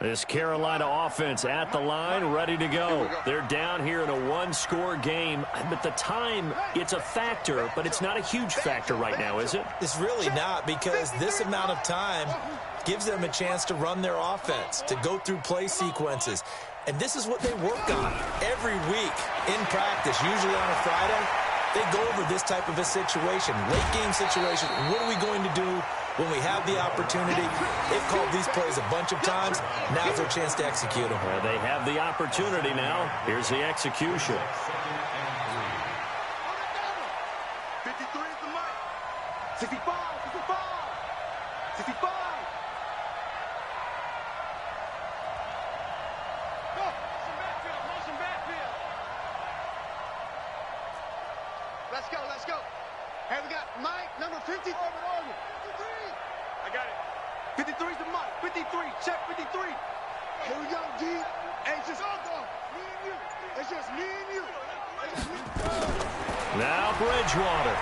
This Carolina offense at the line, ready to go. They're down here in a one-score game. But the time, it's a factor, but it's not a huge factor right now, is it? It's really not, because this amount of time gives them a chance to run their offense, to go through play sequences. And this is what they work on every week in practice, usually on a Friday. They go over this type of a situation, late game situation. What are we going to do when we have the opportunity? They've called these plays a bunch of times. Now's their chance to execute them. Well, they have the opportunity now. Here's the execution. 53 is the mic. 65, 65, 65. Go, motion backfield. Let's go, let's go. Hey, we got Mike, number 50. 53. I got it. 53 is the mic. 53, check 53. Here we go, D. Hey, it's just me and you. It's just me and you. Now Bridgewater.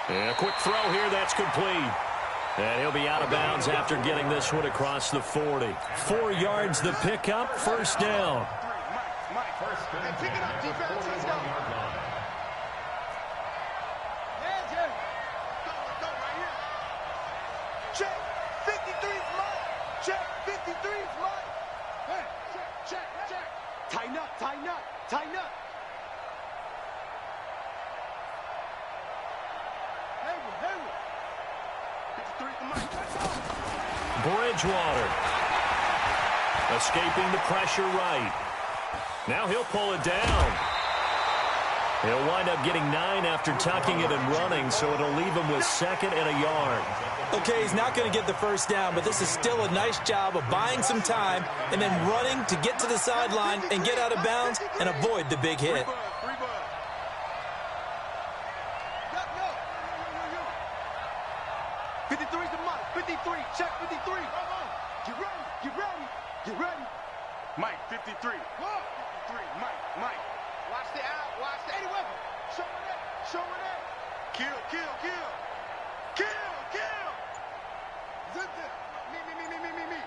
And a quick throw here, that's complete. And he'll be out of bounds after getting this one across the 40. 4 yards the pickup, first down. Mike, first down. Hey, pick it up, defense. Let's go. Let's go right here. Check. 53's Mike. Check. 53's Mike. Hey, check. Tighten up. Hayward. 53's the Mike. Let's go. Bridgewater. Escaping the pressure right. Now he'll pull it down. He'll wind up getting 9 after tucking it and running, so it'll leave him with 2nd and a yard. Okay, he's not going to get the first down, but this is still a nice job of buying some time and then running to get to the sideline and get out of bounds and avoid the big hit. 53's the Mike. 53, check 53. Get ready. Mike, 53. 53, Mike. Watch the out. Eddie Weber. Show it that. Kill. Zip it. Me.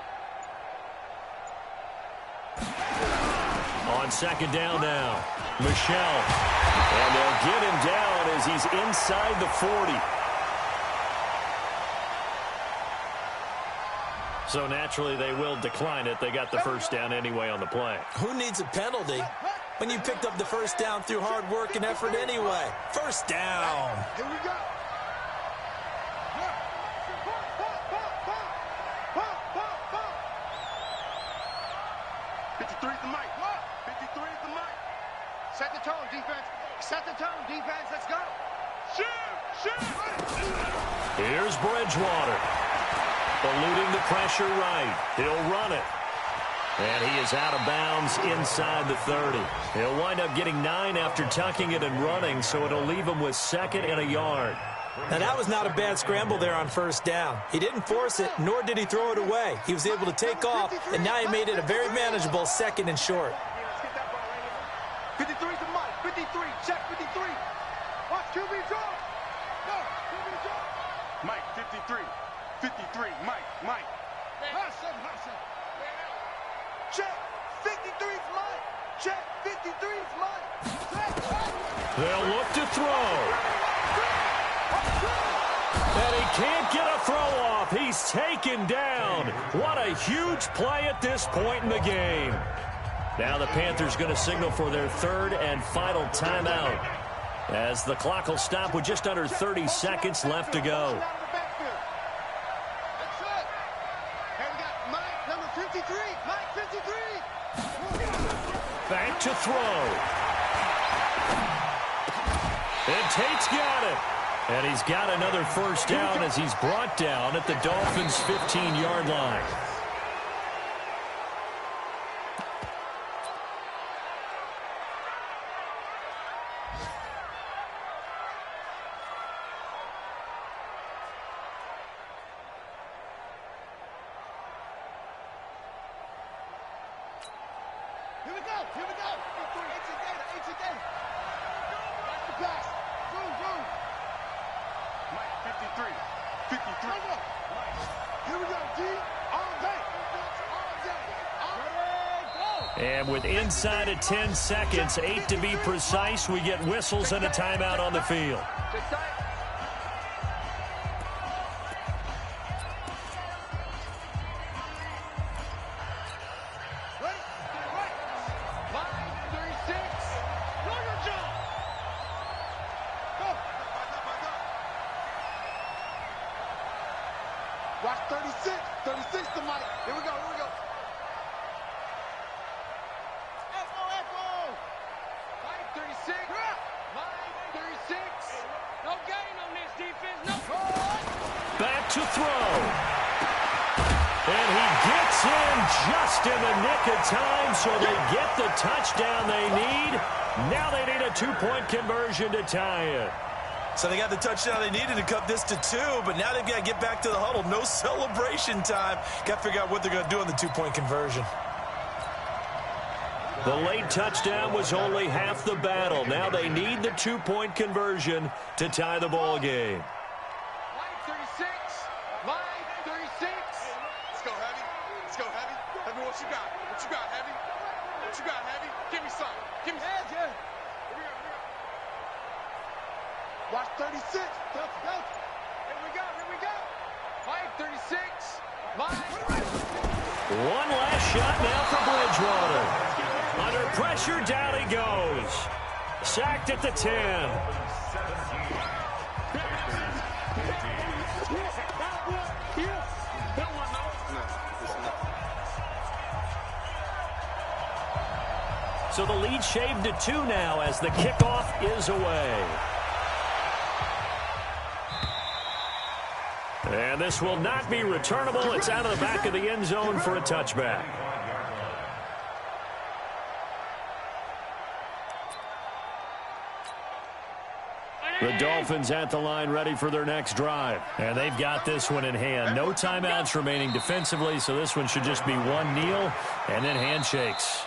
On 2nd down now, Michelle. And they'll get him down as he's inside the 40. So naturally they will decline it. They got the first down anyway on the play. Who needs a penalty when you picked up the first down through hard work and effort anyway? First down. Here we go. Set the tone, defense. Let's go. Shoot. Here's Bridgewater. Eluding the pressure right. He'll run it. And he is out of bounds inside the 30. He'll wind up getting 9 after tucking it and running, so it'll leave him with 2nd and a yard. Now, that was not a bad scramble there on first down. He didn't force it, nor did he throw it away. He was able to take off, and now he made it a very manageable 2nd and short. 53's the Mike. 53, check 53. Watch QB draw. No, QB draw. Mike, 53. 53, Mike. Hustle. Check. 53's Mike. Check. 53's Mike. They'll look to throw. And And he can't get a throw off. He's taken down. What a huge play at this point in the game. Now the Panthers going to signal for their third and final timeout, as the clock will stop with just under 30 seconds left to go. Back to throw. And Tate's got it. And he's got another first down as he's brought down at the Dolphins' 15-yard line. Here we go. Here we go. Ancient data. Back to pass. Room. Mike, 53. 53. Here we go, D. All day. And with inside of 10 seconds, 8 to be precise, we get whistles and a timeout on the field. Watch 36. 36 to Mike. Here we go. F-O. Mike 36. Mike 36. No gain on this defense. No. Back to throw. And he gets in just in the nick of time, so they get the touchdown they need. Now they need a 2-point conversion to tie it. So they got the touchdown they needed to cut this to 2, but now they've got to get back to the huddle. No celebration time. Got to figure out what they're going to do on the 2-point conversion. The late touchdown was only half the battle. Now they need the 2-point conversion to tie the ball game. Mike 36. Mike 36. Let's go, Heavy. Heavy, what you got? Heavy? Give me some. Yeah. Watch 36. Go. Here we go. Mike 36. Mike. One last shot now for Bridgewater. Under pressure, down he goes. Sacked at the 10. So the lead shaved to 2 now as the kickoff is away. And this will not be returnable. It's out of the back of the end zone for a touchback. The Dolphins at the line ready for their next drive. And they've got this one in hand. No timeouts remaining defensively, so this one should just be one kneel and then handshakes.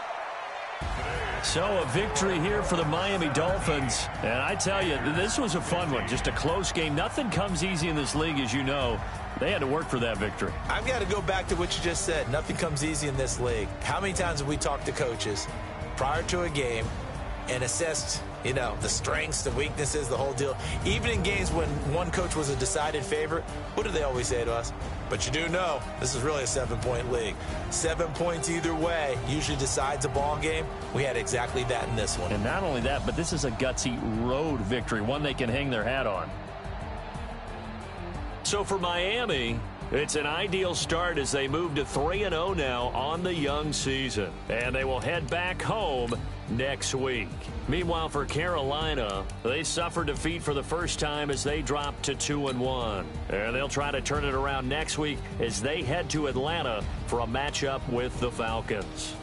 So a victory here for the Miami Dolphins. And I tell you, this was a fun one. Just a close game. Nothing comes easy in this league, as you know. They had to work for that victory. I've got to go back to what you just said. Nothing comes easy in this league. How many times have we talked to coaches prior to a game and assessed, the strengths, the weaknesses, the whole deal? Even in games when one coach was a decided favorite, what do they always say to us? But you do know this is really a 7-point league. 7 points either way usually decides a ball game. We had exactly that in this one. And not only that, but this is a gutsy road victory, one they can hang their hat on. So for Miami, it's an ideal start as they move to 3-0 now on the young season. And they will head back home next week. Meanwhile, for Carolina, they suffered defeat for the first time as they dropped to 2-1. And they'll try to turn it around next week as they head to Atlanta for a matchup with the Falcons.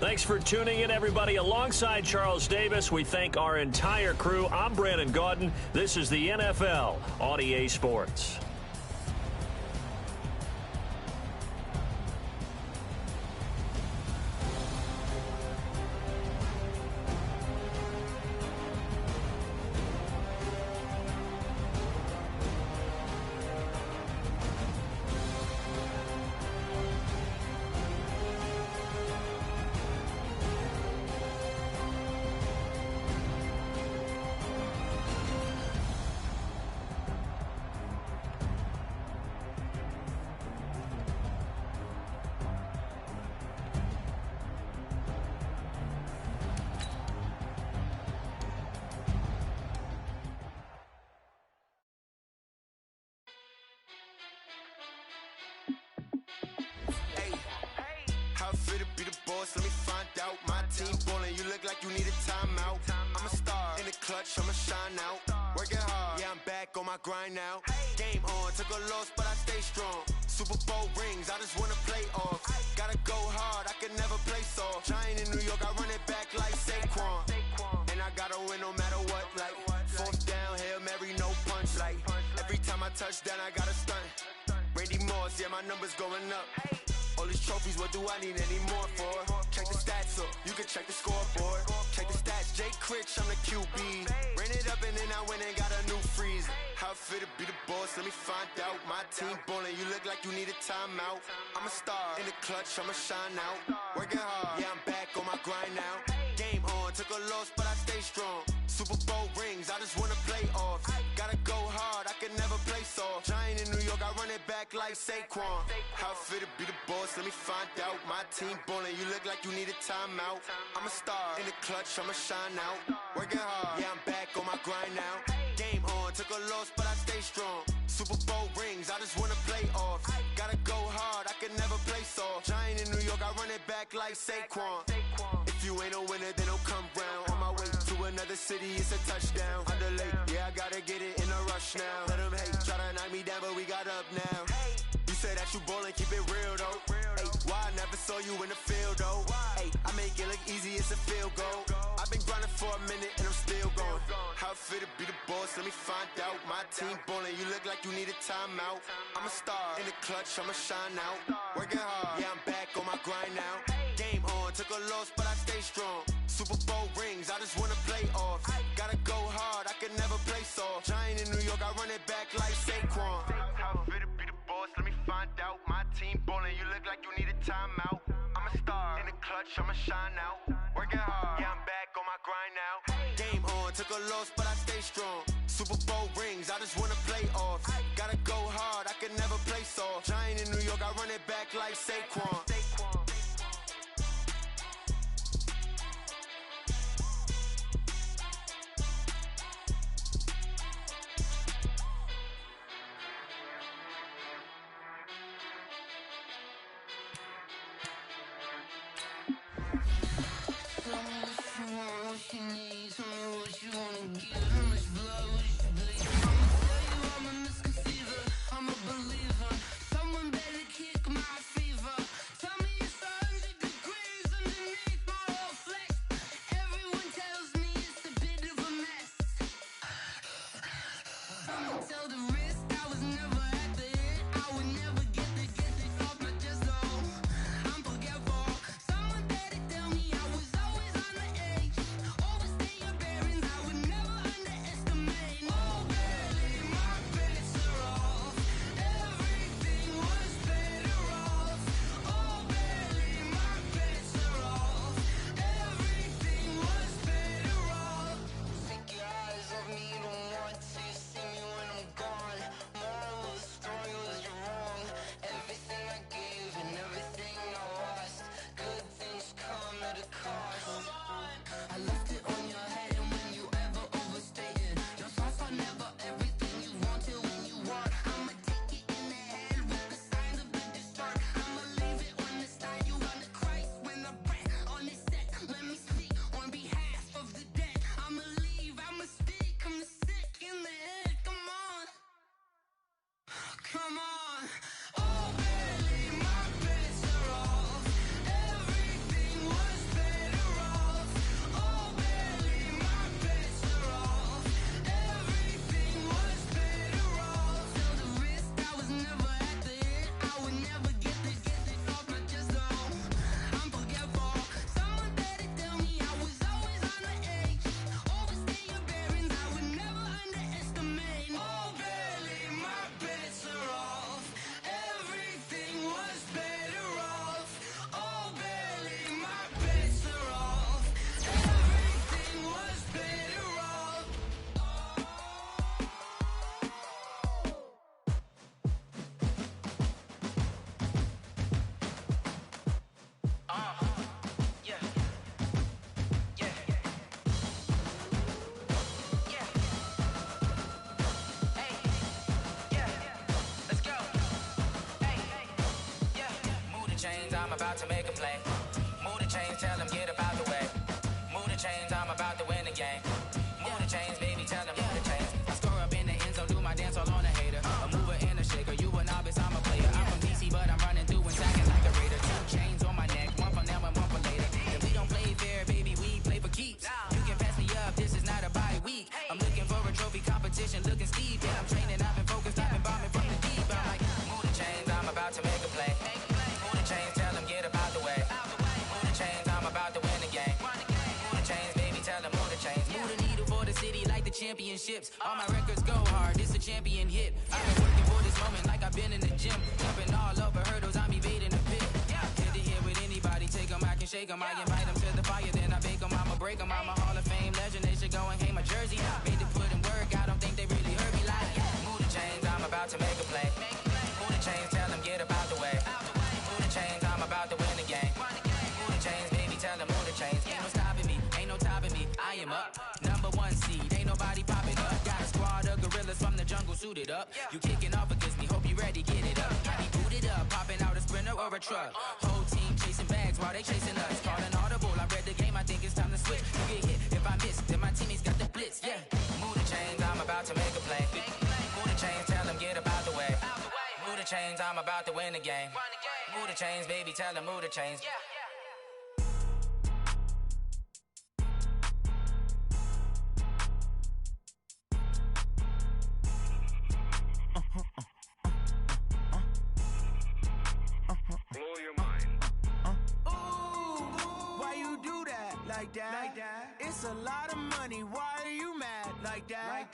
Thanks for tuning in, everybody. Alongside Charles Davis, we thank our entire crew. I'm Brandon Gaudin. This is the NFL on EA Sports. boss, let me find out. My team ballin', you look like you need a timeout. I'm a star, in the clutch, I'ma shine out. Working hard, yeah, I'm back on my grind now. Game on, took a loss, but I stay strong. Super Bowl rings, I just wanna play off. Gotta go hard, I can never play soft. Giant in New York, I run it back like Saquon. And I gotta win no matter what, like fourth down, Hail Mary, no punch. Like every time I touch down, I gotta stunt. Randy Moss, yeah, my numbers going up. All these trophies, what do I need any more for? Check the stats up, you can check the scoreboard. Check the stats, Jay Critch, I'm the QB. Ran it up and then I went and got a new freeze. How it feel to be the boss, let me find out. My team ballin', you look like you need a timeout. I'm a star, in the clutch, I'ma shine out. Working hard, yeah, I'm back on my grind now. Game on, took a loss, but I stay strong. Super Bowl rings, I just wanna play off. Gotta go hard, I can never play soft. Giant in New York, I run it back like Saquon. How it feel to be the boss, let me find out. My team ballin', you look like you need a timeout. I'm a star, in the clutch, I'ma shine out. Working hard, yeah, I'm back on my grind now. Game on, took a loss, but I stay strong. Super Bowl rings, I just wanna play off. Gotta go hard, I can never play soft. Giant in New York, I run it back like Saquon. If you ain't a winner, then don't come round. On my way to another city, it's a touchdown. Underlay, yeah, I gotta get it in a rush now. Let them hate, try to knock me down, but we got up now. You say that you ballin', keep it real though. Hey, why I never saw you in the field though? Hey, I make it look easy, it's a field goal. I've been grinding for a minute and I'm still going. How it feel to be the boss, let me find out. My team ballin', you look like you need a timeout. I'm a star, in the clutch, I'ma shine out. Working hard, yeah, I'm back on my grind now. Game on, took a loss, but I stay strong. Super Bowl rings, I just wanna play off. Gotta go hard, I can never play soft. Giant in New York, I run it back like Saquon. How it feel to be the boss, let me find out. My team ballin', you look like you need a timeout. I'm a star, in the clutch, I'ma shine out. Working hard, yeah, I'm back on my grind now. Game on, took a loss, but I stay strong. Super Bowl rings, I just wanna play off. Gotta go hard, I can never play soft. Giant in New York, I run it back like Saquon. What you need, tell me what you wanna give, how much blood would you bleed? I'ma tell you I'm a misconceiver, I'm a believer. Someone better kick my fever. Tell me it's 100 degrees underneath my whole flesh. Everyone tells me it's a bit of a mess. I'ma tell the risk I was never at the hit. I would never get it off my chest though. I'm forgetful. Someone better tell me I was always on the edge. Overstay your bearings, I would never underestimate. Oh barely, my credits are off. Everything was better off. Oh barely, my credits are off. Everything was better off. Take your eyes off me, you don't want to see me when I'm gone. Moral of the story was you're wrong. Everything I gave and everything I lost. Good things come at a cost. I left it on your head, and when you ever overstated, your thoughts are never everything you wanted when you want. I'ma take it in the head with the signs of the distort. I'ma leave it on the side. You want to Christ when I breath on this set. Let me speak on behalf of the dead. I'ma leave, I'ma speak. I'm the sick in the head. Come on, come on. Oh, barely, my credits are off. Everything was better off. Oh, barely, my credits are off. Everything was better off. Tell the risk I was never at the hit. I would never get it off my chest though. I'm forgetful. Someone better tell me I was always on the edge. Overstay your bearings, I would never underestimate. Oh, barely, my credits are off. Everything was better off. Oh, barely, my credits are off. Everything was better off. Yeah. Yeah. Yeah. Hey. Yeah. Let's go. Hey. Yeah. Move the chains, I'm about to make a play. Move the chains. chains, tell them get up out the way. Move the chains, I'm about to win the game. Move the chains, baby, tell them move the chains. I score up in the end zone, do my dance all on a hater. A mover and a shaker, you a novice, I'm a player. I'm from DC, but I'm running through and sagging like a raider. 2 chains on my neck, one for now and one for later. If we don't play fair, baby, we play for keeps. You can pass me up, this is not a bye week. I'm looking for a trophy competition, looking steep. Yeah, I'm training, I've been focused, I've been bombing from the deep. I'm like, move the chains, I'm about to make a play. Move the chains, tell them get up out the way. Move the chains, I'm about to win the game. Move the chains, baby, tell them move the chains. Move the needle for the city like the championships. All my records go hard, this a champion hit. I've been working for this moment like I've been in the gym. Jumping all over hurdles, I'm evading the pit. Get to here with anybody, take them, I can shake them. I invite them to the fire, then I bake them, I'ma break them. I'm a Hall of Fame legend, they should go and hang my jersey. Made to put in work, I don't think they really heard me like. Move the chains, I'm about to make a play. Move the chains, tell them get up out the way. Move the chains, I'm about to win the game. Move the chains, baby, tell them move the chains. Ain't no stopping me, ain't no topping me. I am up, #1 seed, ain't nobody popping up. Got a squad of gorillas from the jungle suited up. You kicking off against me, hope you ready, get it up. I be booted up, popping out a Sprinter or a truck. Whole team chasing bags while they chasing us. Calling audible, I read the game, I think it's time to switch. You get hit, if I miss, then my teammates got the blitz, yeah. Move the chains, I'm about to make a play. Move the chains, tell them get up out the way. Move the chains, I'm about to win the game. Move the chains, baby, tell them move the chains. Blow your mind. Why you do that like that? It's a lot of money. Why are you mad like that?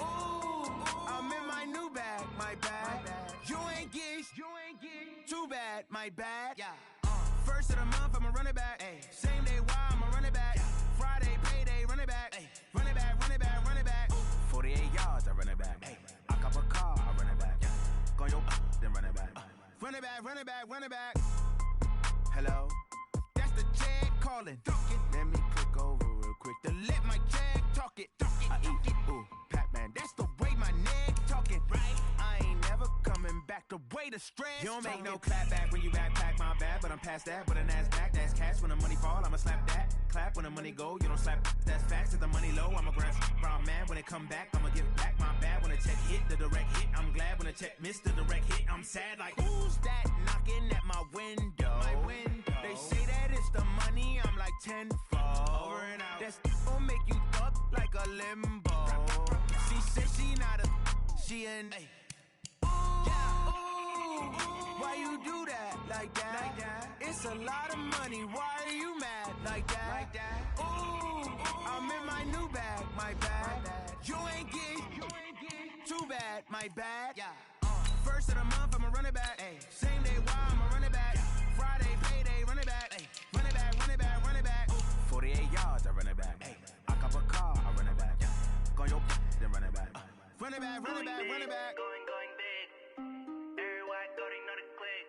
Ooh, I'm in my new bag, my bad. You ain't get too bad, my bad. First of the month, I'ma run it back. Same day, why I'ma run it back. Friday, payday, run it back. Run it back, run it back, run it back. 48 yards, I run it back. I cop a car, I run it back. Go your then run it back. Run it back, run it back, run it back. Hello, that's the jag calling. Let me click over real quick to let my jag talk it. I eat, ooh, Pac-Man, that's the way my neck talking. Right, I ain't never coming back the way the stress. You don't make no clap back when you backpack, my bad, but I'm past that. With an ass back, that's cash. When the money fall, I'ma slap that. Clap when the money go, you don't slap. That's facts. If the money low, I'ma grab brown man. When it come back, I'ma give back my bad. When the check hit, the direct hit, I'm glad. When the check missed the direct hit, I'm sad. Like, who's that knocking at my window? They say that it's the money, I'm like tenfold. Over and out. That's gon' make you up like a limbo. She said she not a, she an. Why you do that like that? It's a lot of money. Why are you mad like that? Ooh, I'm in my new bag, my bad. You ain't get too bad, my bad. First of the month, I'ma run it back. Same day, why I'ma run it back. Friday, payday, run it back. Run it back, run it back, run it back. 48 yards, I run it back. I cop a car, I run it back. Go your then run it back. Run it back, run it back, run it back. Going big. Everywhere I go, they know the click.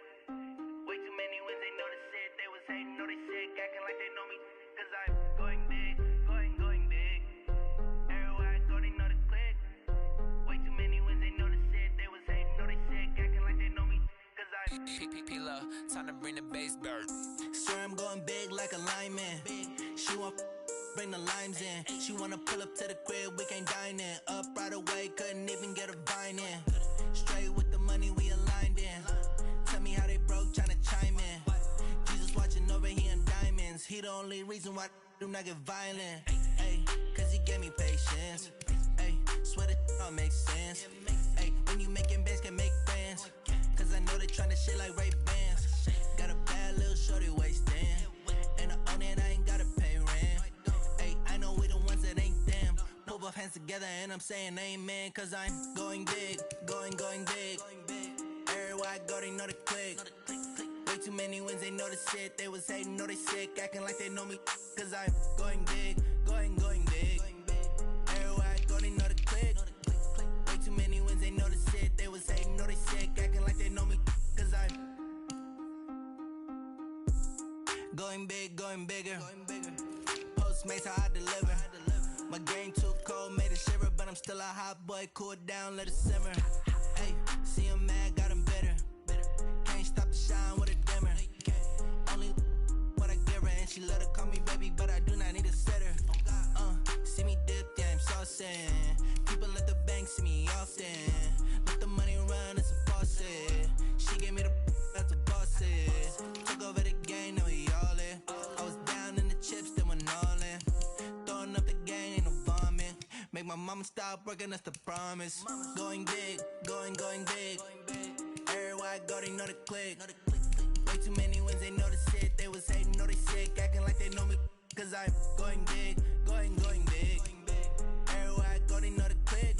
Way too many wins, they know the shit. They was hating, know they sick, acting like they know me. Cause I'm going big, going big. Everywhere I go, they know the click. Way too many wins, they know the shit. They was hating, know they sick, acting like they know me. Cause I'm P-P-P-Lo, time to bring the bass bird. Swear I'm going big like a lineman. She want bring the limes in. She wanna pull up to the crib, we can't dine in. Up right away, couldn't even get a vine in. Straight with the money we aligned in. Tell me how they broke, tryna chime in. Jesus watching over here in diamonds. He the only reason why I do not get violent. Ay, cause he gave me patience. Ay, swear that all makes sense. Ay, when you making bands, can make friends. Cause I know they tryna shit like Ray-Bans. Got a bad little shorty wasting. And I own it, I ain't gotta pay rent. Ay, I know we the ones that ain't them. Put both hands together and I'm saying amen. Cause I'm going big, going big. Everywhere I go, they know the click. Way too many wins, they know the shit. They was hating, know they sick, acting like they know me. Cause I'm going big, going big. Everywhere I go, they know the click. Way too many wins, they know the shit. They was hating, know they sick, acting like they know me. Cause I'm going big, going bigger. Postmates, how I deliver. My game too cold, made it shiver. But I'm still a hot boy, cool it down, let it simmer. Hey, see him mad, got him bitter. Can't stop the shine with a dimmer. Only what I give her, and she love the see me often. Let the money run, it's a faucet. She gave me the that's a boss it. Took over the game, now we all in. I was down in the chips, then went all in. Throwing up the gang, ain't no vomit. Make my mama stop working, that's the promise. Going big, going big. Everywhere I go, they know the click. Way too many wins, they know the shit. They was hating, know they sick, acting like they know me. Cause I'm going big, going big. Everywhere I go, they know the click.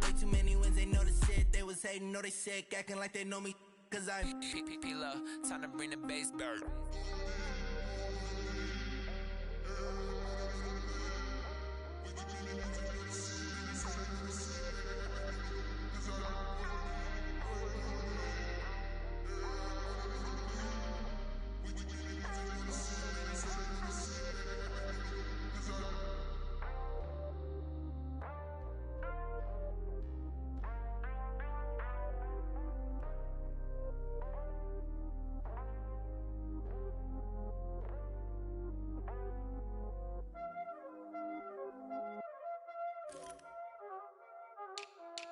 Way too many wins, they know the shit. They was hating, know they sick, acting like they know me. Cause I'm P-P-P-Love, time to bring the bass back.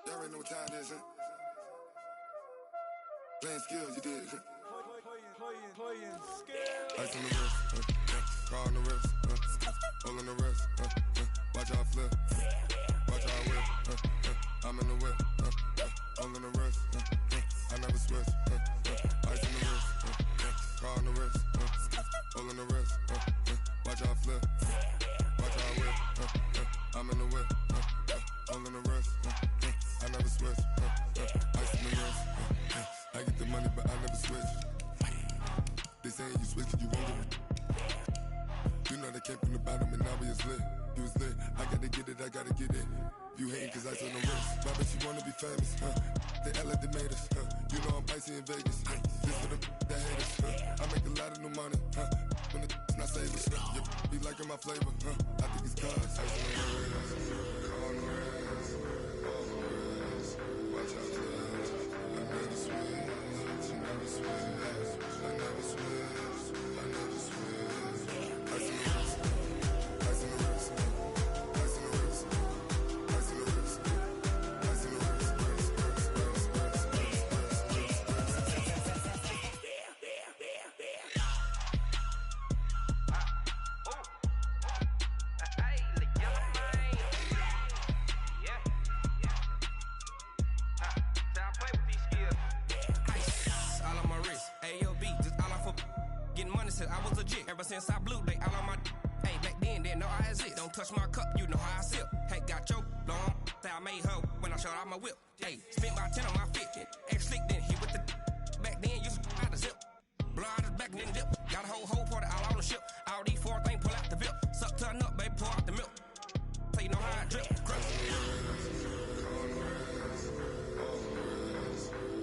Y'all already know what time it is, huh? Playing skills, you did, huh? playing skills. Ice on the wrist, car on the wrist, hole in the wrist, watch how I flip, watch how I whip, I'm in the whip, hole in the wrist, I never switch, ice on the wrist, car on the wrist, hole in the wrist, watch how I flip, watch how I whip, I'm in the whip, hole in the wrist, I never switch, ice on the wrist, I get the money but I never switch. They saying you switch, you won't get it. You know they came from the bottom and now we is lit. You was lit, I gotta get it, I gotta get it. You hating cause I on the wrist. My bitch, you wanna be famous, They act like they made us, You know I'm icy in Vegas, This for the that hate us, I make a lot of new money, When the not savers, Be liking my flavor, I think it's cause ice on the wrist, on the wrist, on the wrist. Watch out, cuz I never switch, I never switch. I never switch, I never switch. Ice in the wrist, ice in the wrist, ice in the wrist, ice in the wrist, ice in the wrist, I was legit ever since I blew they all on my hey back then didn't know I exist. Don't touch my cup, you know how I sip. Hey, got your long that I made her when I showed out my whip. Hey, spent about 10 on my fit. X slick then hit with the back then used to out the zip. Blow out his back then dip. Got a whole party all on the ship. All these four things pull out the VIP. Suck turn up, baby, pour out the milk. So you know how I drip. Crush.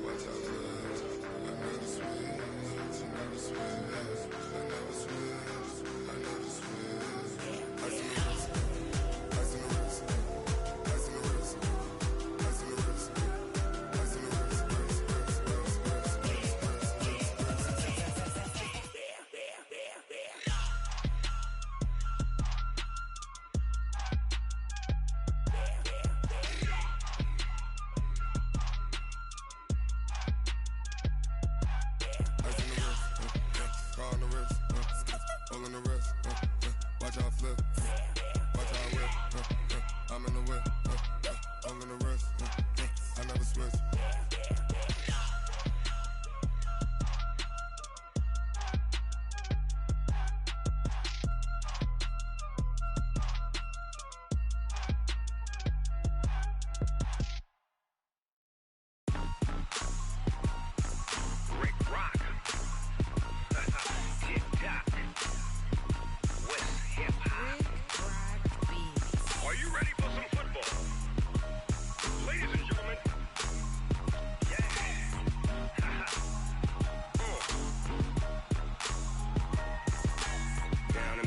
Watch out, cuz I never switch, I never switch. I never switch, I never switch. Ice in the wrist, ice in the wrist, ice in the wrist, ice in the wrist, ice in the wrist, car on the wrist, hole in the wrist, watch how I flip, watch how I whip, I'm in the whip, hole in the wrist, I never switch.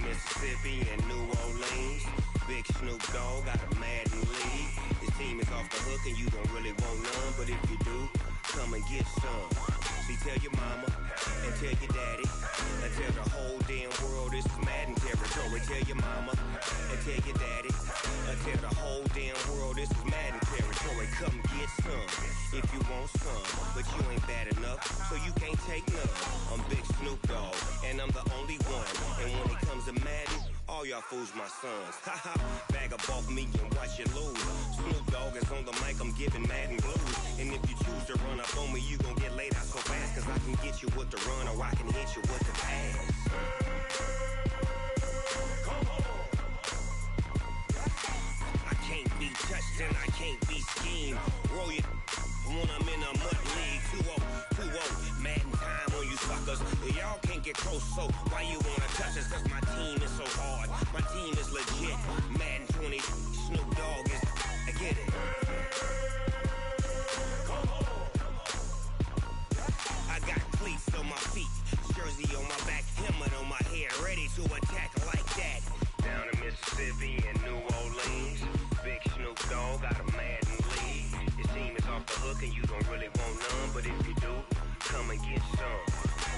Mississippi and New Orleans. Big Snoop Dogg got a Madden league. His team seem is off the hook and you don't really want none. But if you do, come and get some. See, tell your mama and tell your daddy and tell the whole damn world this is Madden territory. Tell your mama and tell your daddy and tell the whole damn world this is Madden territory. Come get some if you want some, but you ain't bad enough, so you can't take none. I'm Big Snoop Dogg, and I'm the only one. And when it comes to Madden, all y'all fools my sons. Haha, bag up off me and watch you lose. Snoop Dogg is on the mic, I'm giving Madden blues. And if you choose to run up on me, you gon' get laid out so fast, cause I can get you with the run or I can hit you with the pass. I can't be touched and I can't be schemed. Roll it when I'm in a mud league. 2-0, Madden time on you suckers. Y'all can't get close, so why you wanna touch us? Cause my team is so hard, my team is legit. Madden 20, Snoop Dogg is, I get it. I got cleats on my feet, jersey on my back, helmet on my head, ready to attack like that. Down in Mississippi and New Orleans, Big Snoop Dogg got a Madden league. Your team is off the hook and you don't really want none, but if you do, come and get some.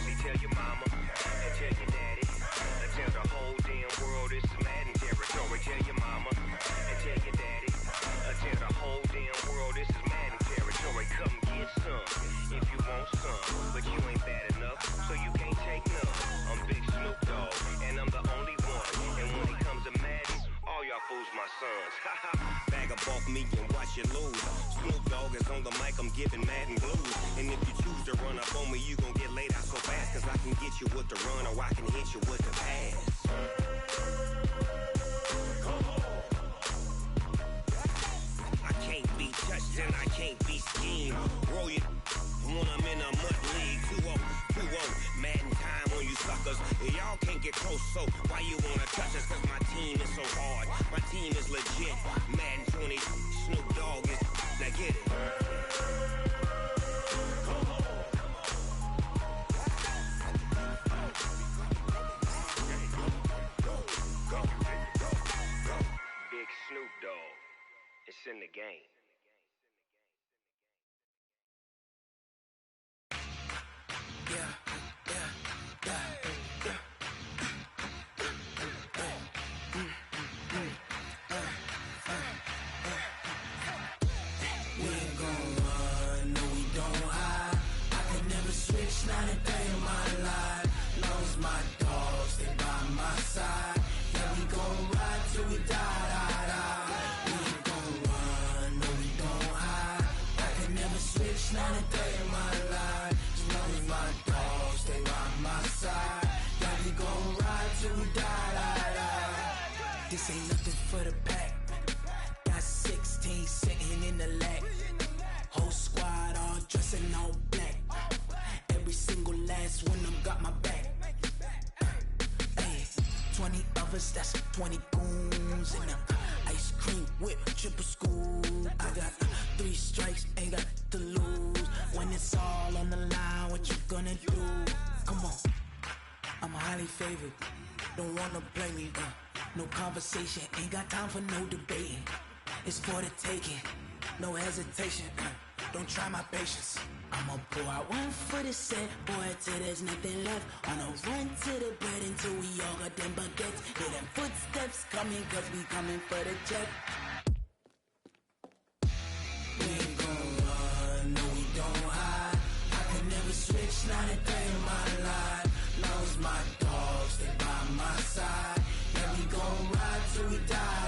See, tell your mama and tell your daddy and tell the whole damn world this is Madden territory. Tell your mama and tell your daddy and tell the whole damn world this is Madden territory. Come get some if you want some, but you ain't bad enough, so you can't take none. I'm Big Snoop Dogg, and I'm the only one. And when it comes to Madden, all y'all fools my sons. Haha, bag up off me and watch you lose. Snoop Dogg is on the mic, I'm giving Madden blues. And if you choose to run up on me, you gon' get laid out so fast, cause I can get you with the run or I can hit you with the pass. I can't be touched and I can't be schemed. Roll it when I'm in a mud league. 2-0, Madden time on you suckers. Y'all can't get close, so why you wanna touch us? Cause my team is so hard, my team is legit. Madden 20, Snoop Dogg is, now get it. Big Snoop Dogg, it's in the game. Not a day in my life. Lost my dogs, they by my side. Yeah, we gon' ride till we die. We ain't gon' run, no, we don't hide. I can never switch, not a day in my life. As long as my dogs, they by my side. Yeah, we gon' ride till we die. This ain't nothing for the pack. Got 16 sitting in the lag. Whole squad all dressing all black. Every single last one of them got my back. Hey, 20 of us, that's 20 goons. And ice cream whip, triple scoop. I got 3 strikes, ain't got to lose. When it's all on the line, what you gonna do? Come on, I'm highly favored. Don't wanna play me, no conversation, ain't got time for no debating. It's for the taking, no hesitation. Don't try my patience. I'ma pour out one for the set, boy, till there's nothing left. On a run to the bread until we all got them baguettes. Hear them footsteps coming, cause we coming for the jet. We ain't gon' run, no, we don't hide. I can never switch, not a day in my life. Lost my dogs, they by my side. Yeah, we gon' ride till we die.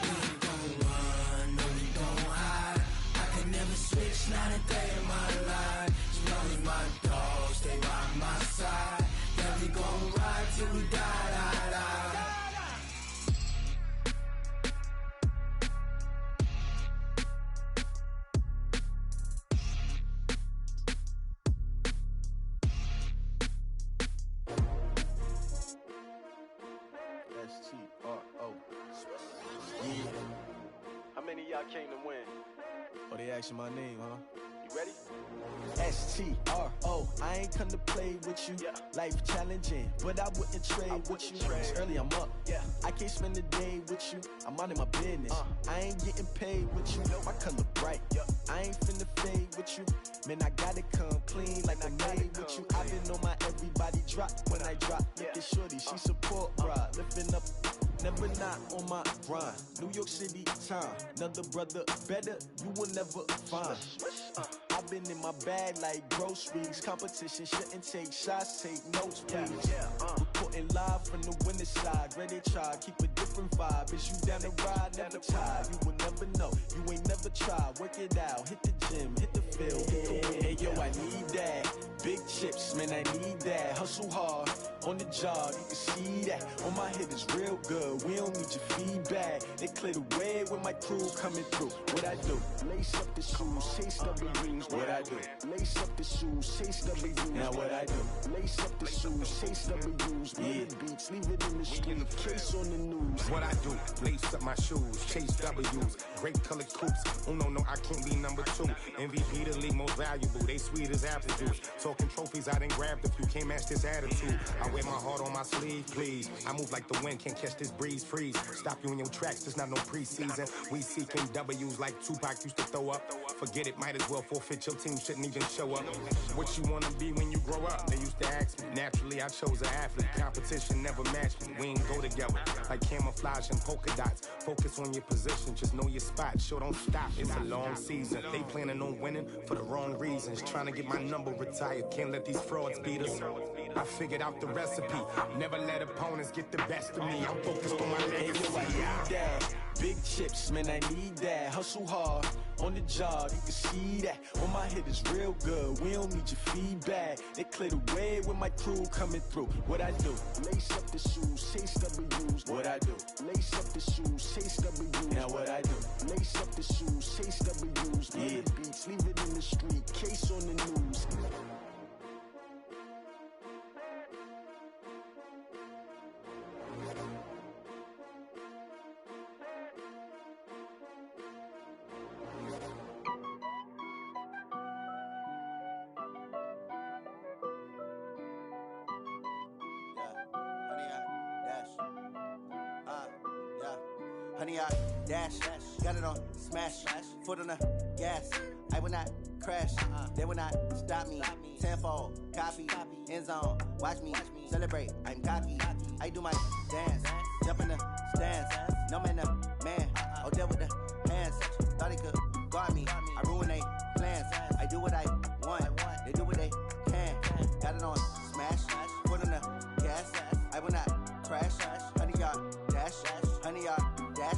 We ain't gon' run, no, we don't hide. I can never switch, not a day in my life. As long as my dogs, they by my side. Yeah, we gon' ride till we die. S-T-R-O. Yeah. How many of y'all came to win? Oh, they asking my name, huh? You ready? STRO, I ain't come to play with you. Life challenging, but I wouldn't trade with you. It's early, I'm up. I can't spend the day with you. I'm out of my business. I ain't getting paid with you. My color bright. I ain't finna fade with you. Man, I gotta come clean like I made with you. I've been on my everybody drop when I drop. Look at shorty, she support ride. Lifting up, never not on my grind. New York City time, another brother better, you will never find. I've been in my bag like groceries. Competition shouldn't take shots, take notes, please. Reporting live from the winning side. Ready to try, keep a different vibe. Is you down the ride, never tired. You will never know, you ain't never tried. Work it out, hit the gym, hit the field. Hey yo, I need that. Big chips, man, I need that. Hustle hard, on the job, you can see that. On my head is real good, we don't need your feedback. They clear the way with my crew coming through. What I do? Lace up the shoes, chase W's. What I do? Lace up the shoes, chase W's. Now what I do? Lace up the shoes, chase W's. Yeah. Beats, leave it in the street, case on the news. What I do? Lace up my shoes, chase W's. Great colored coops. Oh no, I can't be number 2. MVP the league most valuable. They sweet as apple juice. Talking trophies, I didn't grab the few. Can't match this attitude. I wear my heart on my sleeve, please. I move like the wind, can't catch this breeze, freeze. Stop you in your tracks, there's not no preseason. We seeking W's like Tupac used to throw up. Forget it, might as well forfeit. Your team shouldn't even show up. What you wanna be when you grow up? They used to ask me. Naturally, I chose an athlete. Competition never matched me. We ain't go together like camouflage and polka dots. Focus on your position, just know your spot. Sure, don't stop. It's a long season. They planning on winning for the wrong reasons. Trying to get my number retired. Can't let these frauds beat us. I figured out the recipe. Never let opponents get the best of me. I'm focused on my legacy. Big chips, man, I need that. Hustle hard, on the job, you can see that. On my head is real good, we don't need your feedback. They clear the way with my crew coming through. What I do? Lace up the shoes, chase W's. What I do? Lace up the shoes, chase W's. Now what I do? Lace up the shoes, chase W's. Yeah. Beats, leave it in the street, case on the news. Honey, I dash, got it on smash, foot on the gas. I will not crash, they will not stop me. Tenfold, copy, end zone, watch me celebrate. I'm cocky, I do my dance, jump in the stands. No man, the man, oh, deal with the hands. Thought he could guard me, I ruin they plans. I do what I want, they do what they can. Got it on smash, foot on the gas. I will not crash, honey, y'all dash, honey, y'all dash,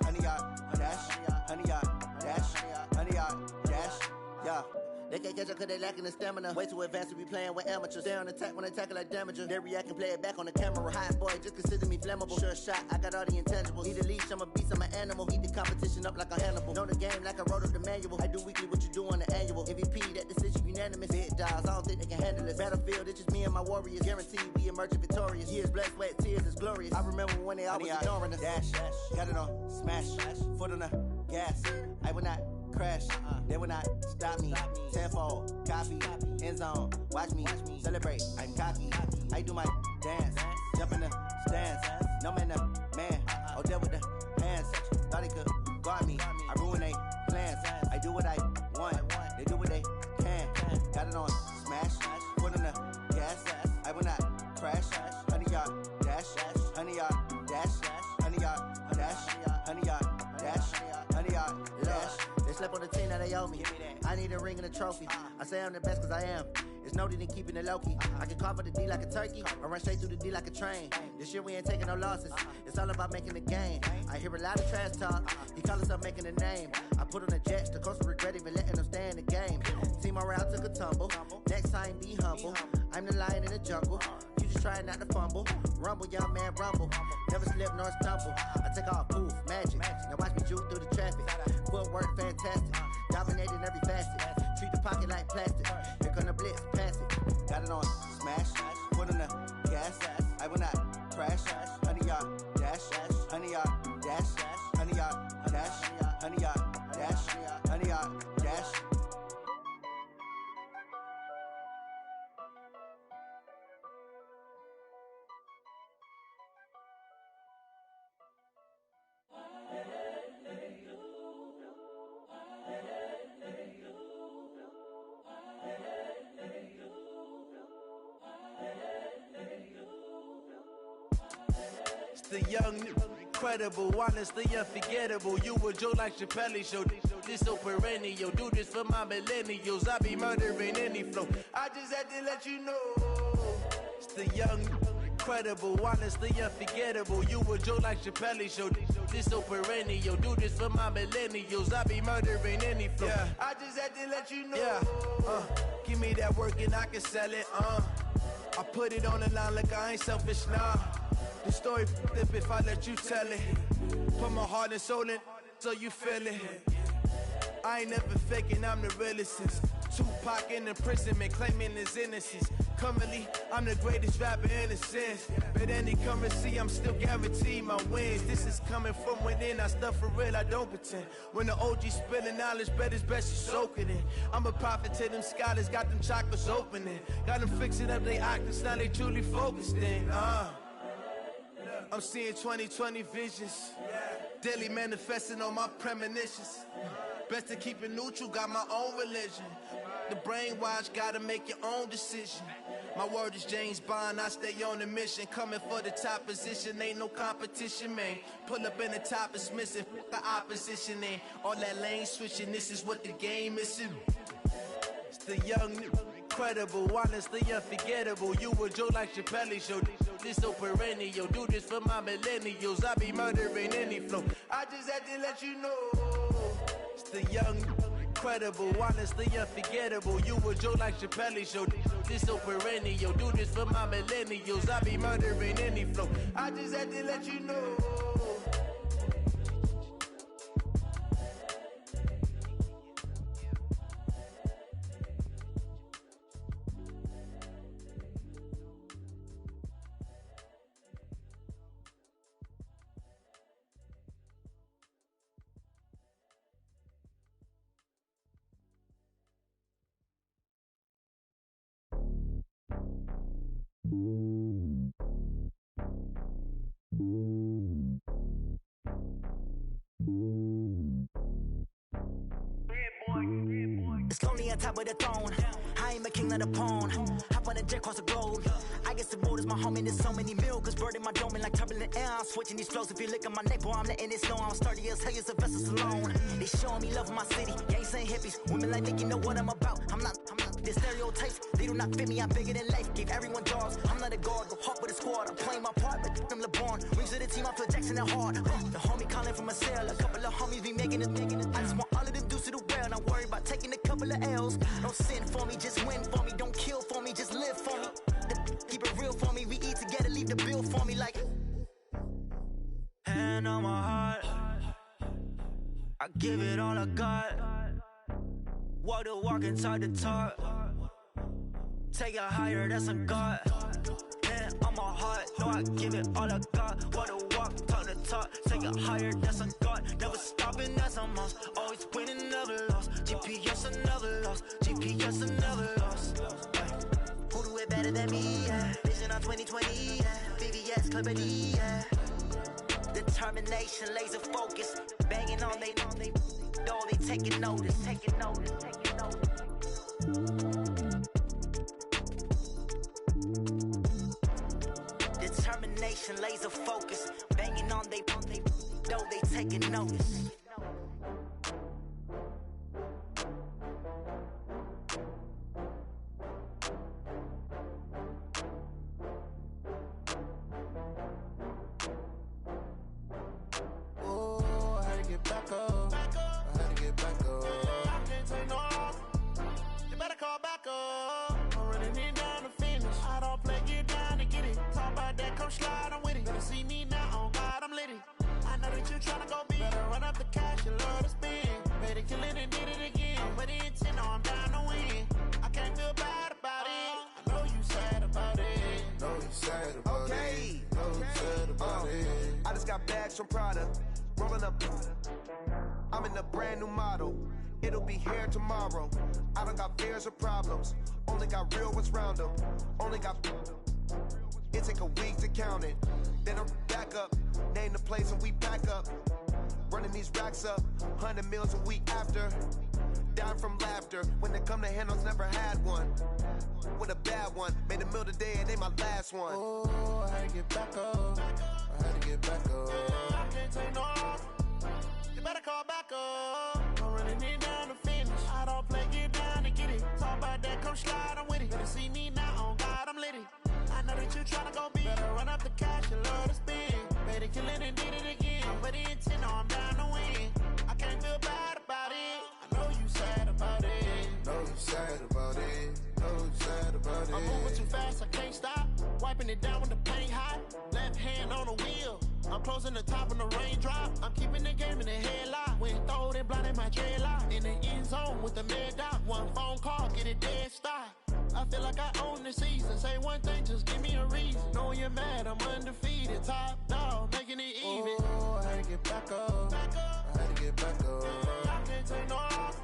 honey, y'all dash, honey, y'all dash, honey, y'all dash, yeah. They can't catch up cause they lacking the stamina. Way too advanced to be playing with amateurs. Stay on attack when they tackle like damager. They react and play it back on the camera. Hot boy, just consider me flammable. Sure shot, I got all the intangibles. Need a leash, I'm a beast, I'm an animal. Eat the competition up like a Hannibal. Know the game like I wrote up the manual. I do weekly what you do on the annual. MVP, that decision unanimous. Big dials, I don't think they can handle it. Battlefield, it's just me and my warriors. Guaranteed we emerging victorious. Years, blood, sweat, tears, is glorious. I remember when they always ignoring us. Dash, got it on smash, foot on the gas. I will not crash, they will not stop me. Tenfold, copy, end zone, watch me celebrate. I'm cocky, I do my dance, jump in the stands. No man, the man, oh, deal with the hands. Thought he could guard me, I ruin they plans. I do what I want, they do what they can. Got it on smash, foot on the gas. I will not crash, honey, y'all dash, honey, y'all dash, honey, y'all dash, honey, y'all dash, honey, y'all dash. They slept on the team that they owe me. I need a ring and a trophy. I say I'm the best cause I am. It's no need in keeping it low-key. I can carve up the D like a turkey or run straight through the D like a train. This year we ain't taking no losses. It's all about making the game. I hear a lot of trash talk. He call himself making a name. I put on the jets. The coach will regret even letting them stay in the game. Team around took a tumble. Next time be humble. I'm the lion in the jungle. You just trying not to fumble. Rumble, young man, rumble. Never slip nor stumble. I take off, poof, magic. Now watch me juke through the traffic. Footwork fantastic. Dominating every facet. Treat the pocket like plastic. Here come the blitz, pass it. Got it on smash, foot on the gas. I will not crash. Honey, y'all dash, honey, y'all dash, honey, y'all dash, honey, y'all dash, honey, y'all dash. The young, incredible, honestly unforgettable. You a Joe like Chappelle show. This so perennial. Do this for my millennials. I be murdering any flow. I just had to let you know. It's the young, incredible, honestly unforgettable. You a Joe like Chappelle show. This so perennial. Do this for my millennials. I be murdering any flow. Yeah. I just had to let you know. Yeah. Give me that work and I can sell it. I put it on the line like I ain't selfish, nah. The story flip if I let you tell it. Put my heart and soul in so you feel it. I ain't never faking, I'm the realest since Tupac in imprisonment, claiming his innocence. Currently, I'm the greatest rapper in a sense. But any currency, I'm still guaranteed my wins. This is coming from within, I stuff for real, I don't pretend. When the OG spilling knowledge, bet it's best you soak it in. I'm a prophet to them scholars, got them chakras opening. Got them fixing up they octaves, now they truly focused in. I'm seeing 2020 visions, daily manifesting on my premonitions. Best to keep it neutral, got my own religion. The brainwash, gotta make your own decision. My word is James Bond, I stay on the mission. Coming for the top position, ain't no competition, man. Pull up in the top, it's missing, the opposition ain't. All that lane switching, this is what the game is. It's the young, incredible, honestly unforgettable. You a Joe like Chappelle show. This so perennial. Do this for my millennials. I be murdering any flow. I just had to let you know. It's the young, incredible, honestly unforgettable. You a Joe like Chappelle show. This so perennial. Do this for my millennials. I be murdering any flow. I just had to let you know. It's lonely on top of the throne. I ain't a king of the pawn. Hop on a jet across the globe. I guess the road is my home and there's so many milk. Bird in my dome and like turbulent air. I'm switching these flows. If you look at my neck, boy, I'm letting it slow. I'm sturdy as hell, as Sylvester Stallone. They showing me love in my city. Gangs and hippies. Women like Nick, you know what I'm about. I'm not the stereotypes. They do not fit me. I'm bigger than life. Give everyone jobs. I'm not a guard. Go hard with a squad. I'm playing my part, but I'm LeBron. Rings of the team, I feel Jackson and hard. The homie calling from a cell. A couple of homies be making it. I just want all of them dudes to do well. Not worry about taking a couple of L's. Don't sin for me, just win for me. Don't kill for me, just live for me. Keep it real for me. We eat together, leave the bill for me like. Hand on my heart, I give it all I got. Walk the walk and talk the talk. Take it higher, that's a God. Hand on my heart, no, I give it all I got. Walk the walk, talk the talk. Take it higher, that's a God. Never stopping, that's a must. Always winning, never lost. GPS, I never lost. GPS, I never lost. Who do it better than me? Yeah. Vision on 2020, yeah. VVS, Clarity, yeah. Determination, laser focus. Banging on they door, they taking notice. Taking notice, taking notice. Determination, laser focus. Banging on they door, they taking notice. From Prada, rolling up. I'm in a brand new model. It'll be here tomorrow. I don't got fears or problems. Only got real ones round them. Only got. It take a week to count it. Then I'm back up. Name the place and we back up. Running these racks up. 100 meals a week after. dying from laughter. When it come to handles, never had one. With a bad one, made a meal today and they my last one. Oh, I had to get back up. I had to get back up. I can't take no off. You better call back up. I'm running it down to finish. I don't play, get down to get it. Talk about that, come slide, I'm with it. Better see me now, on God, I'm litty. I know that you tryna go big. Better run up the cash, you love to spend. Better kill it and did it again. I'm with the intent, no, I'm down to win. I can't feel bad about it. I know you sad about it. Know you sad about it. Know you sad about it. I'm moving too fast, I can't stop. Wiping it down when the paint hot. Left hand on the wheel. I'm closing the top when the raindrop. I'm keeping the game in the headlock. When throwed and blinded my dreadlock. In the end zone with the mid dot. One phone call, get it dead stop. I feel like I own the season. Say one thing, just give me a reason. Knowing you're mad, I'm undefeated. Top dog, making it even. Oh, I had to get back up. I had to get back up. I can't take no off.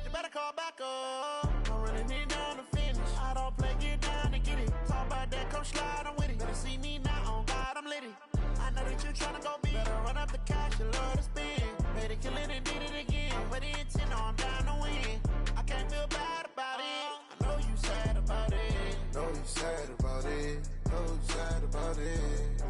You better call back up. I'm running it down to finish. I don't play, get down to get it. Talk about that, come slide, I'm with it. Better see me now, on God, I'm litty. I know that you tryna go big. Better run up the cash, you love to spend. Better kill it and did it again. With the intent, no, I'm down to win. I can't feel bad about it. I know you sad about it. Know you sad about it. Know you sad about it.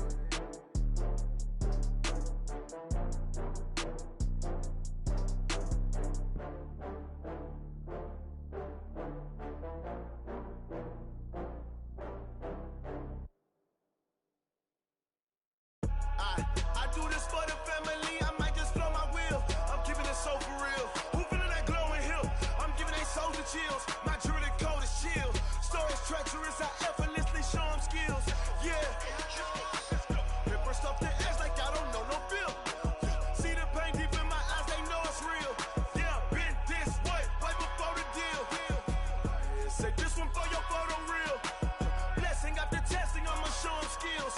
I do this for the family, I might just blow my wheel. I'm keeping it so for real. Who feeling that glowing hill? I'm giving they souls the chills. My jewelry cold is chill. Stories treacherous, I effortlessly show them skills. Yeah. Paper stuff the edge like I don't know no bill. See the pain deep in my eyes, they know it's real. Yeah, been this way, right before the deal. Say this one for your photo real. Blessing after testing, I'ma show them skills.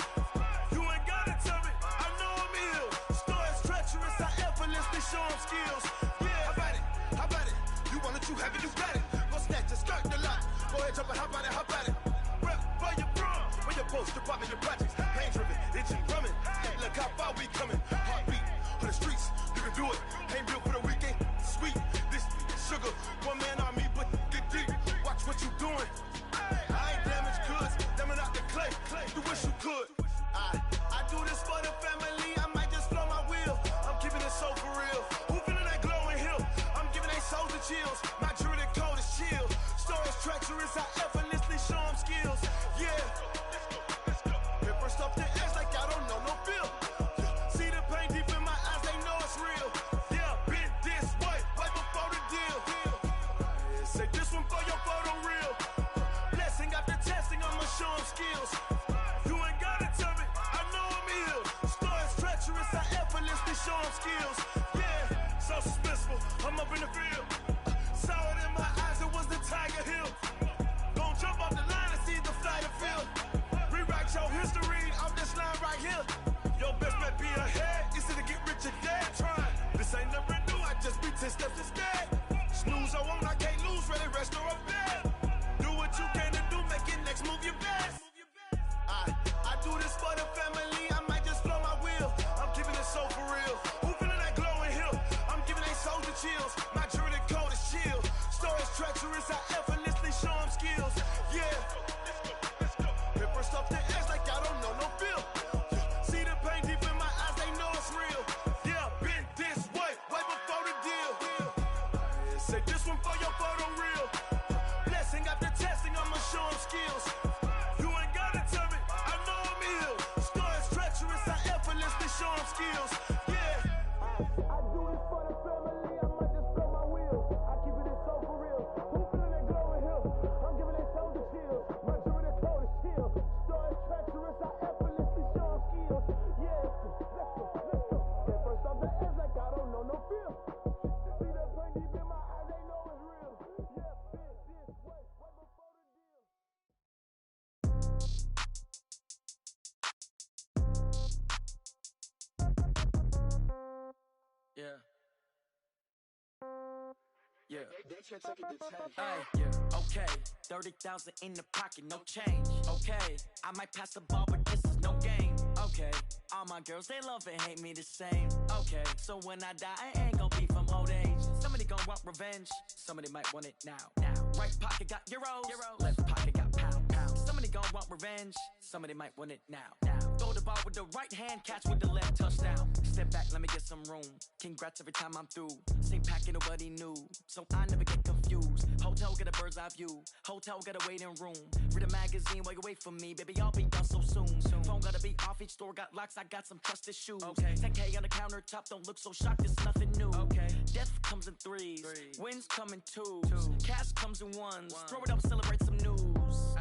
You ain't gotta tell me, I know I'm ill. Stories treacherous, I effortlessly show them skills. Yeah, how about it? How about it? You want it, you have it, you got it. Go snatch it, skirt the lot. Go ahead, jump it, how about it, how about it? Rep for your bro, for your post, your poppin', your projects. Pain driven, itchy, drumming. Look how far we coming. Heartbeat on the streets, you can do it. Ain't built for the weekend, sweet. This sugar, one man army, but get deep. Watch what you doing. I ain't damaged goods, them out the clay. You wish you could. I do this for the family, I might just blow my wheel. I'm keeping it so for real. Who feeling that glowing hill? I'm giving they souls the chills. My jewelry cold is chill. Stories treacherous, I effortlessly show them skills. Yeah. Paper stuff the edge like I don't know no bill. See the pain deep in my eyes, they know it's real. Yeah, been this way, right before the deal. Say this one for your photo real. Blessing after testing, I'ma show them skills. You ain't gotta tell me, I know I'm ill. Stories treacherous, I effortlessly show them skills. Yeah, so suspenseful, I'm up in the field. Saw it in my eyes, it was the Tiger Hill. Gon' jump off the line and see the flight of field. Rewrite your history off this line right here. Your best bet be ahead, easy to get rich or dead trying. This ain't never new, I just be 10 steps instead. Snooze, I won't, I can't lose, ready, rest or I'm dead. Do what you can to do, make it next move your best. I do this for the family, I might just blow my wheel. I'm keeping it so for real. Who feeling that glowing hill? I'm giving they souls the chills. My jewelry cold is chill. Stories treacherous, I effortlessly show them skills. Yeah. Paper stuff the edge like I don't know no bill. See the pain deep in my eyes, they know it's real. Yeah, been this way, right before the deal. Say this one for your photo real. Blessing after testing, I'ma show them skills. You ain't gotta tell me, I know I'm ill. Stories treacherous, I effortlessly show them skills. Yeah. I do this for the family, I might just blow my wheel. I keep it so for real. Who feeling that glowing hill? I'm giving they souls the chills. My jewelry cold is chill. Stories treacherous, I effortlessly show them skills. Yeah. Let's go. Get first off the edge like I don't know no feel. See that pain deep in my eyes, they know it's real. Yeah, been this way, right before the deal. Yeah. Yeah. Hey, yeah. Okay. 30,000 in the pocket, no change. Okay. I might pass the ball, but this is no game. Okay. All my girls, they love and hate me the same. Okay. So when I die, I ain't gon' be from old age. Somebody gon' want revenge. Somebody might want it now. Right pocket got euros. Left pocket got pound. Somebody gon' want revenge. Somebody might want it now. Throw the ball with the right hand, catch with the left, touchdown. Step back, let me get some room. Congrats every time I'm through. Same packet, nobody knew, so I never get confused. Hotel get a bird's eye view. Hotel get a waiting room. Read a magazine while you wait for me, baby. I'll be done so soon. Phone gotta be off. Each store got locks. I got some trusted shoes. 10K on the countertop. Don't look so shocked. It's nothing new. Death comes in threes. Wins come in twos. Cash comes in ones. Throw it up, celebrate some news.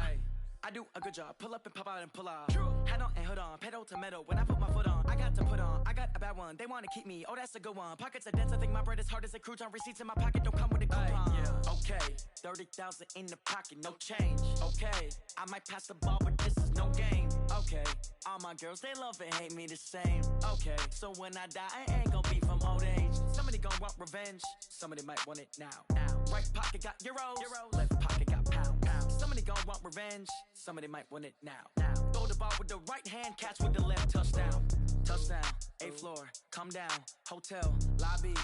I do a good job. Pull up and pop out and pull out. Head on and hood on. Pedal to metal. When I put my foot on, I got to put on. I got a bad one. They want to keep me. Oh, that's a good one. Pockets are dense. I think my bread is hard as a crouton. Receipts in my pocket don't come with a coupon. Okay. 30,000 in the pocket. No change. Okay. I might pass the ball, but this is no game. Okay. All my girls, they love and hate me the same. Okay. So when I die, I ain't gonna be from old age. Somebody gonna want revenge. Somebody might want it now. Right pocket got euros. Left pocket got pound. Somebody gon' want revenge. Somebody might want it now. Throw the ball with the right hand, catch with the left, touchdown. Touchdown, 8th floor, come down. Hotel, lobby.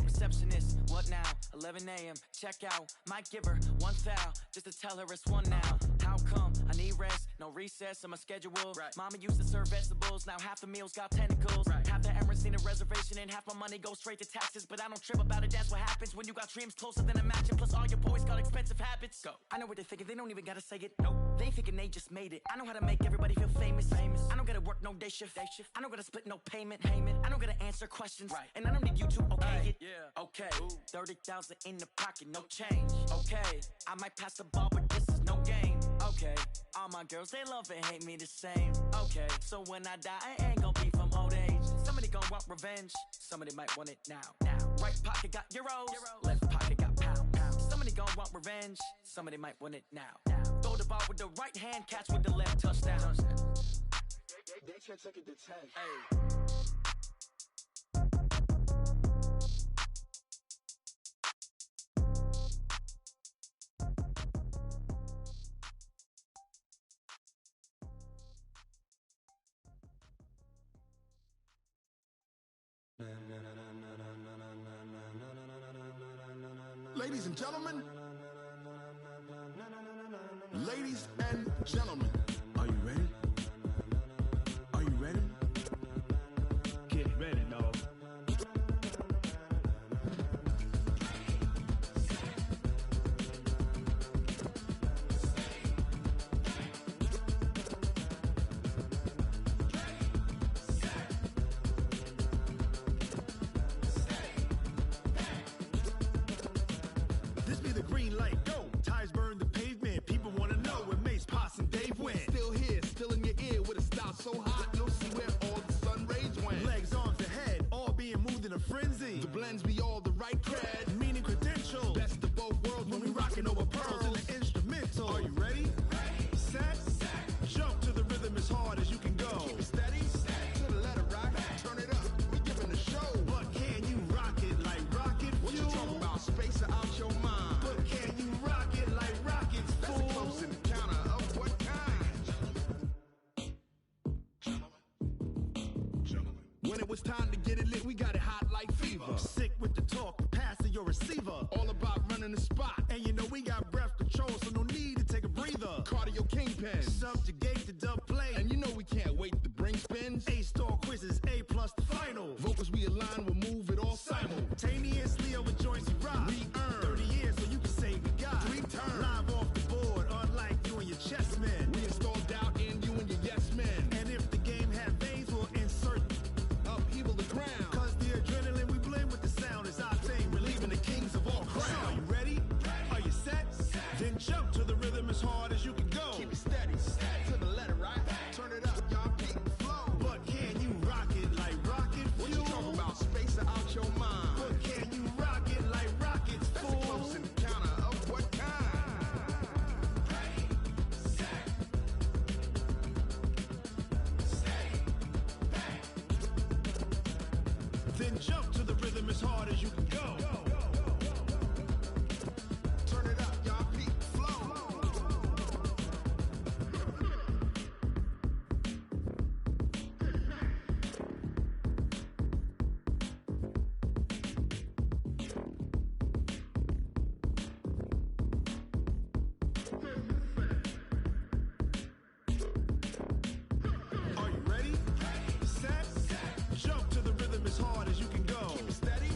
Receptionist, what now? 11 a.m., check out. Might give her one foul, just to tell her it's one now. How come? I need rest, no recess in my schedule. Mama used to serve vegetables, now half the meals got tentacles. Half the Emirates need a reservation and half my money goes straight to taxes. But I don't trip about it, that's what happens when you got dreams closer than a match. And plus all your boys got expensive habits. Go. I know what they're thinking, they don't even gotta say it. Nope. They ain't thinking they just made it. I know how to make everybody feel famous. I don't gotta work no day shift. I don't gotta split no payment. I don't gotta answer questions. And I don't need you to okay it. Okay. 30,000 in the pocket, no change. Okay. I might pass the ball, but this is no game. Okay. All my girls, they love and hate me the same. Okay. So when I die, I ain't gonna be from old age. Somebody gon' want revenge. Somebody might want it now. Right pocket got euros. Left pocket got pound. Somebody gon' want revenge. Somebody might want it now. Throw the ball with the right hand, catch with the left, touchdown. They can't take it to 10. Ladies and gentlemen, ladies and gentlemen, are you ready? Are you ready? Get ready, dog. This be the green light, go. Tires burn the pavement. People wanna know where Mace, Potts, and Dave went. Still here, still in your ear with a style so hot, you'll see where all the sun rays went. Legs, arms, and head, all being moved in a frenzy. The blends be all the right cred, meaning credentials. Best of both worlds when we rockin' over pearls in the instrumental. Are you ready? Set, jump to the rhythm as hard as you can go. Keep it steady, to the letter rock, turn it up. We giving the show. But can you rock it like rocket fuel? What you talking about? Space or out your mind? But can you rock it like rockets, fool? That's a close encounter of what kind? When it was time to get it lit, we got it hot like fever. Sick with the talk, passing your receiver. All about running the spot. And you know we got breath control, so no need to take a breather. Cardio kingpin, subjugate the dub play. And you know we can't wait to bring spins. A-star quizzes, A+ the final. Vocals we align, we'll move it all simultaneously over joints we rock. We earn 30 years, so you can say we got 3 turns. Live off the board, unlike you and your chess men. We installed doubt in you and your yes men. And if the game had veins, we'll insert upheaval the ground. Cause the adrenaline we blend with the sound is our thing, relieving the kings of all crowns. So are you ready? Are you set? Then jump to the rhythm as hard as you can go. Keep it steady, to the letter right. Turn it up, y'all keep the flow. But can you rock it like rocket fuel? What you talking about? Space or out your mind? But can you rock it like rockets, fool? That's a close encounter of what kind? Then jump to the rhythm as hard as you can go. Turn it up, y'all peak flow. as hard as you can go. Keep it steady,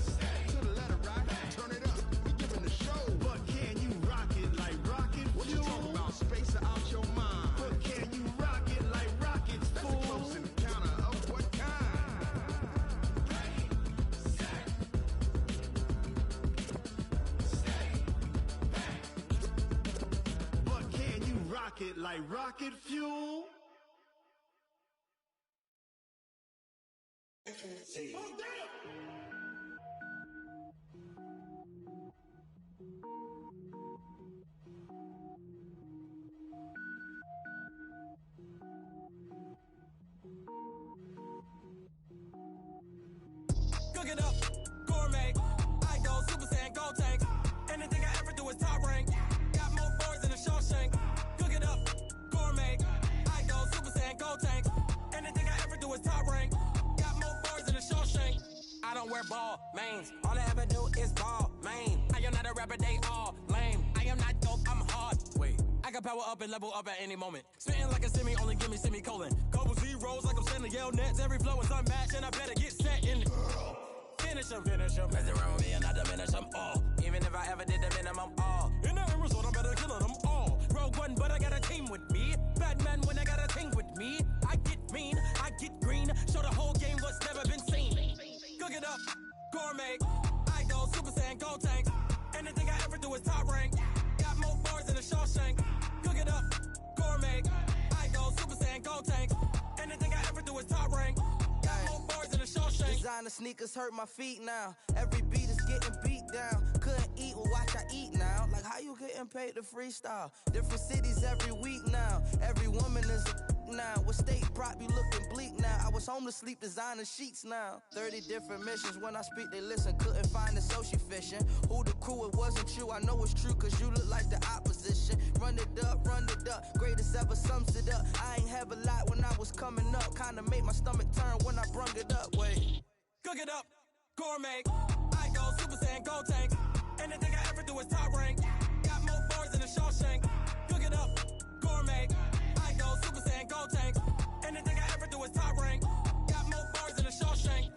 to the letter, right? Turn it up, we giving the show. But can you rock it like rocket fuel? What you talking about? Space out your mind. But can you rock it like rockets, fool? That's a close encounter of what kind? But can you rock it like rocket fuel? Cook it up, gourmet. I go Super Saiyan, go tank. Anything I ever do is top rank. Got more boys than a Shawshank. Cook it up, gourmet. I go Super Saiyan, go tank. Anything I ever do is top rank. Got more boys than a Shawshank. I don't wear ball mains. All I ever do is ball main. I am not a rapper, they all lame. I am not dope, I'm hard. Wait, I can power up and level up at any moment. Spitting like a semi, only give me semicolon. Couple zeros like I'm sending yell nets. Every flow is unmatched and I better get set in. Finish them. Mess around with me and I diminish them all. Even if I ever did the minimum all. In the end result, I better kill them all. Rogue One, but I got a team with me. Batman when I got a thing with me. I get mean, I get green. Show the whole game what's never been seen. Cook it up, gourmet. I go Super Saiyan, go tank. Anything I ever do is top rank. Got more bars than a Shawshank. Cook it up, gourmet. I go Super Saiyan, go tank. Anything I ever do is top rank. Got more bars than a Shawshank. Designer sneakers hurt my feet now. Every beat is getting beat down. Couldn't eat, well watch I eat now. Like how you getting paid to freestyle? Different cities every week now. Every woman is a now. With state prop you looking bleak now. I was home to sleep designer sheets now. 30 different missions. When I speak they listen. Couldn't find it so she fishing. Who the crew, it wasn't you. I know it's true cause you look like the opposition. Run it up, greatest ever sums it up. I ain't have a lot when I was coming up. Kinda made my stomach turn when I brung it up. Wait. Cook it up, gourmet. I go Super Saiyan, go tank. Anything I ever do is top rank. Got more bars than a Shawshank. Cook it up, gourmet. I go Super Saiyan, go tank. Anything I ever do is top rank. Got more bars than a Shawshank.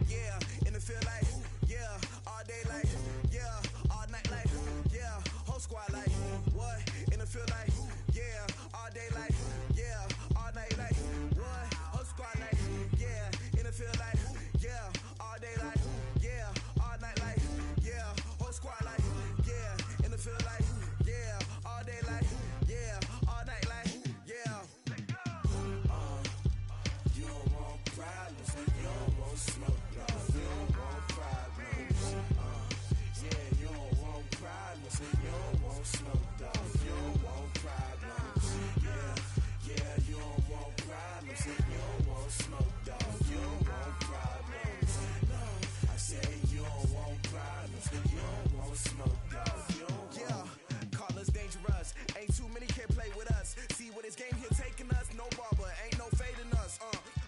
Yeah, in the field like, yeah, all day like, yeah, all night like, yeah, whole squad like, what? In the field like, yeah, all day like, yeah, all night like, what? Whole squad like, yeah, in the field like, yeah, all day like, yeah, all night like, yeah, whole squad like, yeah, in the field like, yeah, all day like, yeah, all night like, yeah. You don't want problems, you don't want smoke, you don't want problems. Yeah, you don't want problems, you don't want smoke, you don't want problems. Yeah, you don't want problems, you don't want smoke, you don't want problems. No, I say you don't want problems, you don't want smoke, you don't want. Yeah, call us dangerous, ain't too many can play with us. See what this game here taking us, no barber, ain't no fading us.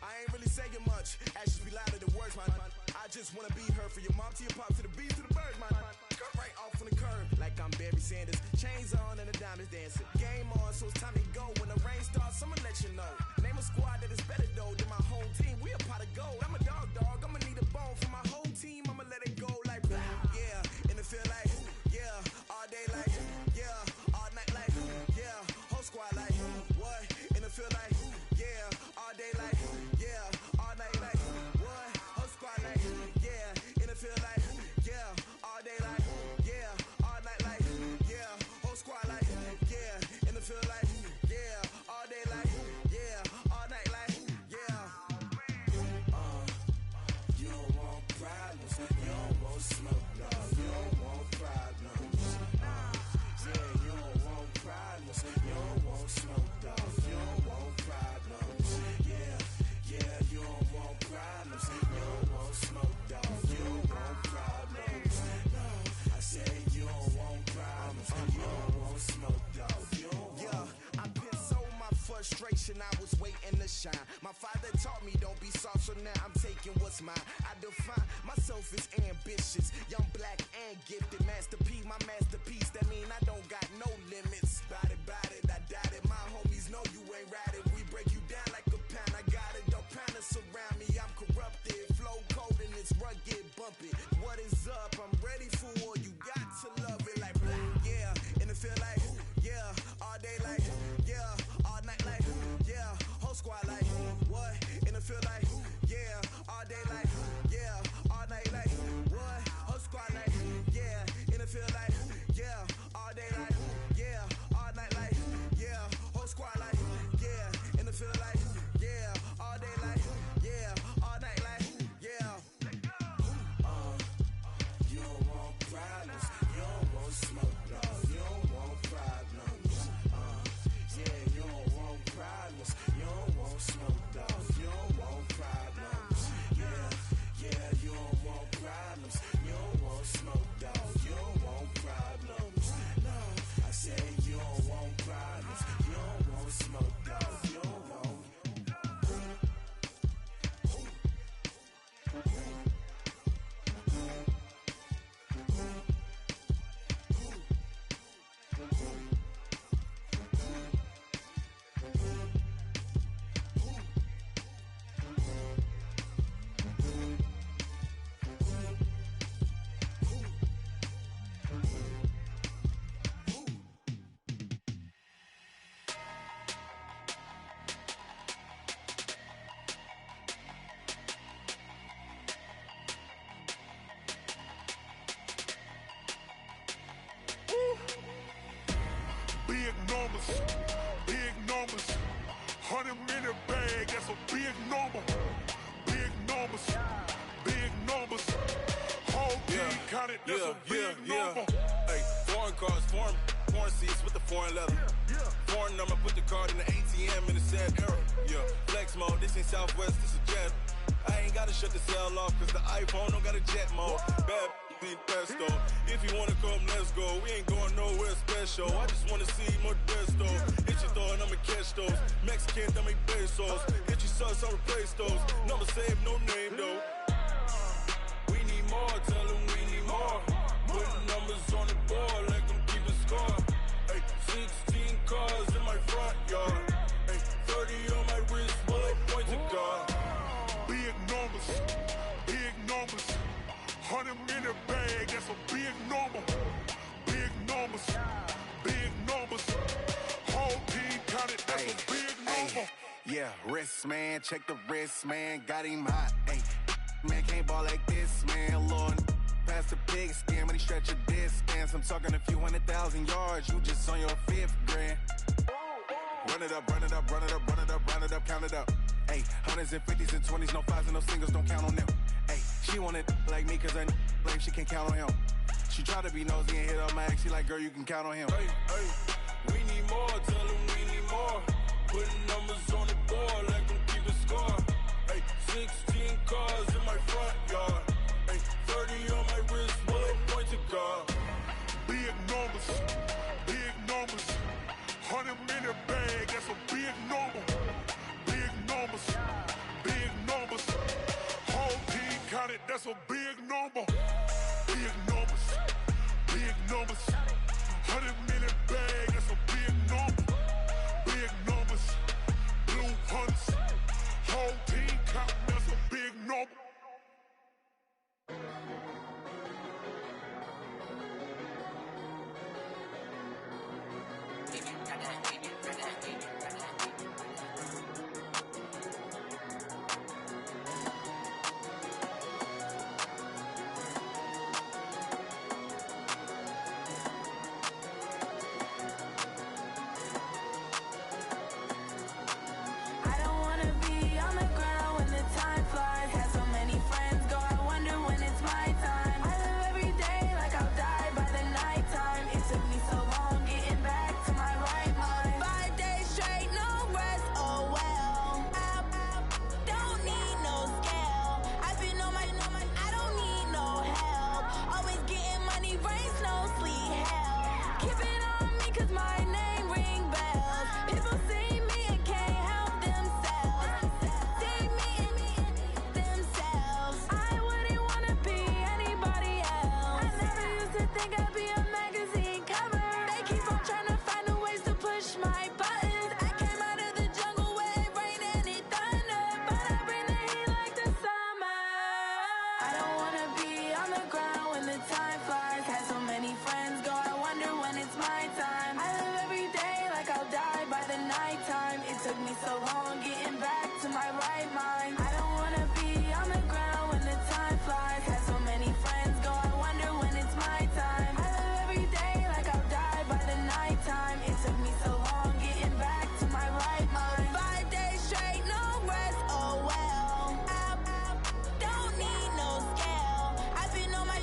I ain't really saying much, actions be louder than words, man. I just wanna be heard from your mom to your pop to the beat to the bird, man. Cut right off on the curb, like I'm Barry Sanders. Chains on and the diamonds dancing. Game on, so it's time to go. When the rain starts, I'ma let you know. Name a squad that is better though than my home team. We a pot of gold. I'm a dog, I'ma need a bone for my whole team. I'ma let it go like, yeah, in the field like, yeah, all day like, yeah, all night like, yeah, whole squad like, what? In the field like, yeah, all day like, yeah, all night like, what? Whole squad like, yeah, in the field like, yeah, all day like, yeah, all night like, yeah, whole squad like, yeah, in the field like, yeah, all day like, yeah, all night like, yeah. You don't want problems, you don't want smoke, no, you don't want problems. Yeah, you don't want problems, you don't want smoke, no, you don't want problems. Yeah, you don't want problems, you don't want smoke, no, you don't want problems. No, I say you don't want problems, you don't want smoke, no, you don't want. Yeah, I've been sold my first frustration, I was waiting to shine. My father taught me don't be soft, so now I'm taking what's mine. I define myself as ambitious, young, black, and gifted. Master P, my masterpiece, that mean I don't got no limits. Bout it, I doubt it. My homies know you ain't rad it. We break you down like a pound, I got it. Don't panic surround me, I'm corrupted. Flow cold and it's rugged, bumpy. What is up? I'm ready for war. You got to love it like black, yeah. And it feel like, yeah. All day like, yeah. All night like, yeah. Whole squad like, what? And it feel like, yeah. All day like, yeah. All night like, what? Whole squad like, yeah. And it feel like, yeah. All day like, yeah. All night like, yeah. Whole squad like, yeah. And it feel like, yeah. All day like, yeah. All night like, yeah. You don't want problems. You don't want smoke, no. You don't want problems. Yeah, you don't want problems. You don't want smoke, dog. You don't want problems. Yeah, you don't want problems. You don't want smoke, dog. You don't want problems. No, I said you don't want problems. You don't want smoke, dog. You don't want. Big numbers, big numbers. 100-minute bag, that's a big number. Big numbers, big numbers. Whole team counted, that's a big number. Hey, foreign cars, foreign seats with the foreign leather. Foreign number, put the card in the ATM in the sad era. Yeah, flex mode, this ain't Southwest, this is Jet. I ain't gotta shut the cell off, cause the iPhone don't got a jet mode. Bad need pesto. If you wanna come, let's go. We ain't going nowhere special. I just wanna see more Modesto. Hit your throw and I'ma catch those. Mexican, I make pesos. Hit your sauce, I'll replace those. Number save, no name though. We need more, tell them we need more. Putting numbers on the board like I'm keeping score. Hey, 16 cars in my front yard. Hey, 30 on my wrist, bullet point to God. Big numbers, big numbers. 100-minute bag, that's a big number. Big numbers, big numbers. Whole team counted, that's a big number. Yeah, wrist man, check the wrist man, got him hot. Ay, man can't ball like this, man. Lord, past the pig skin when he stretch a distance. I'm talking a few 100,000 yards, you just on your 5th grand. Run it up, run it up, run it up, run it up, run it up, count it up. Ay, 100s and 50s and 20s, no 5s and no singles, don't count on them. Ay, she wanted like me cause I blame she can't count on him. She tried to be nosy and hit up my ex, she like, girl, you can count on him. Hey, we need more, tell them we need more. Putting numbers on the board like I'm keeping score. Hey, 16 cars in my front yard. Hey, 30 on my wrist, bullet point to God. Big numbers, big numbers. 100-minute bag, that's a big number. Big numbers, big numbers. Whole team counted, that's a big number. Big numbers, big numbers. 100-minute bag, that's a big number. nighttime. It took me so long getting back to my right mind. I don't wanna be on the ground when the time flies. Had so many friends go, I wonder when it's my time. I live every day like I'll die by the nighttime. It took me so long getting back to my right mind. 5 days straight, no rest, oh well. I don't need no scale. I've been on my,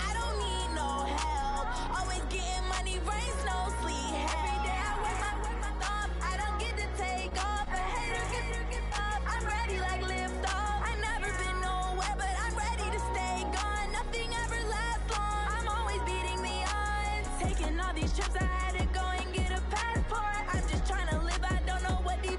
I don't need no help. Always getting money, rains, no sleep. Every day I work my thumb. I don't get to take off. A hater get up. I'm ready like lift off. I never been nowhere, but I'm ready to stay gone. Nothing ever lasts long. I'm always beating the odds. Taking all these trips, I had to go and get a passport. I'm just trying to live. I don't know what the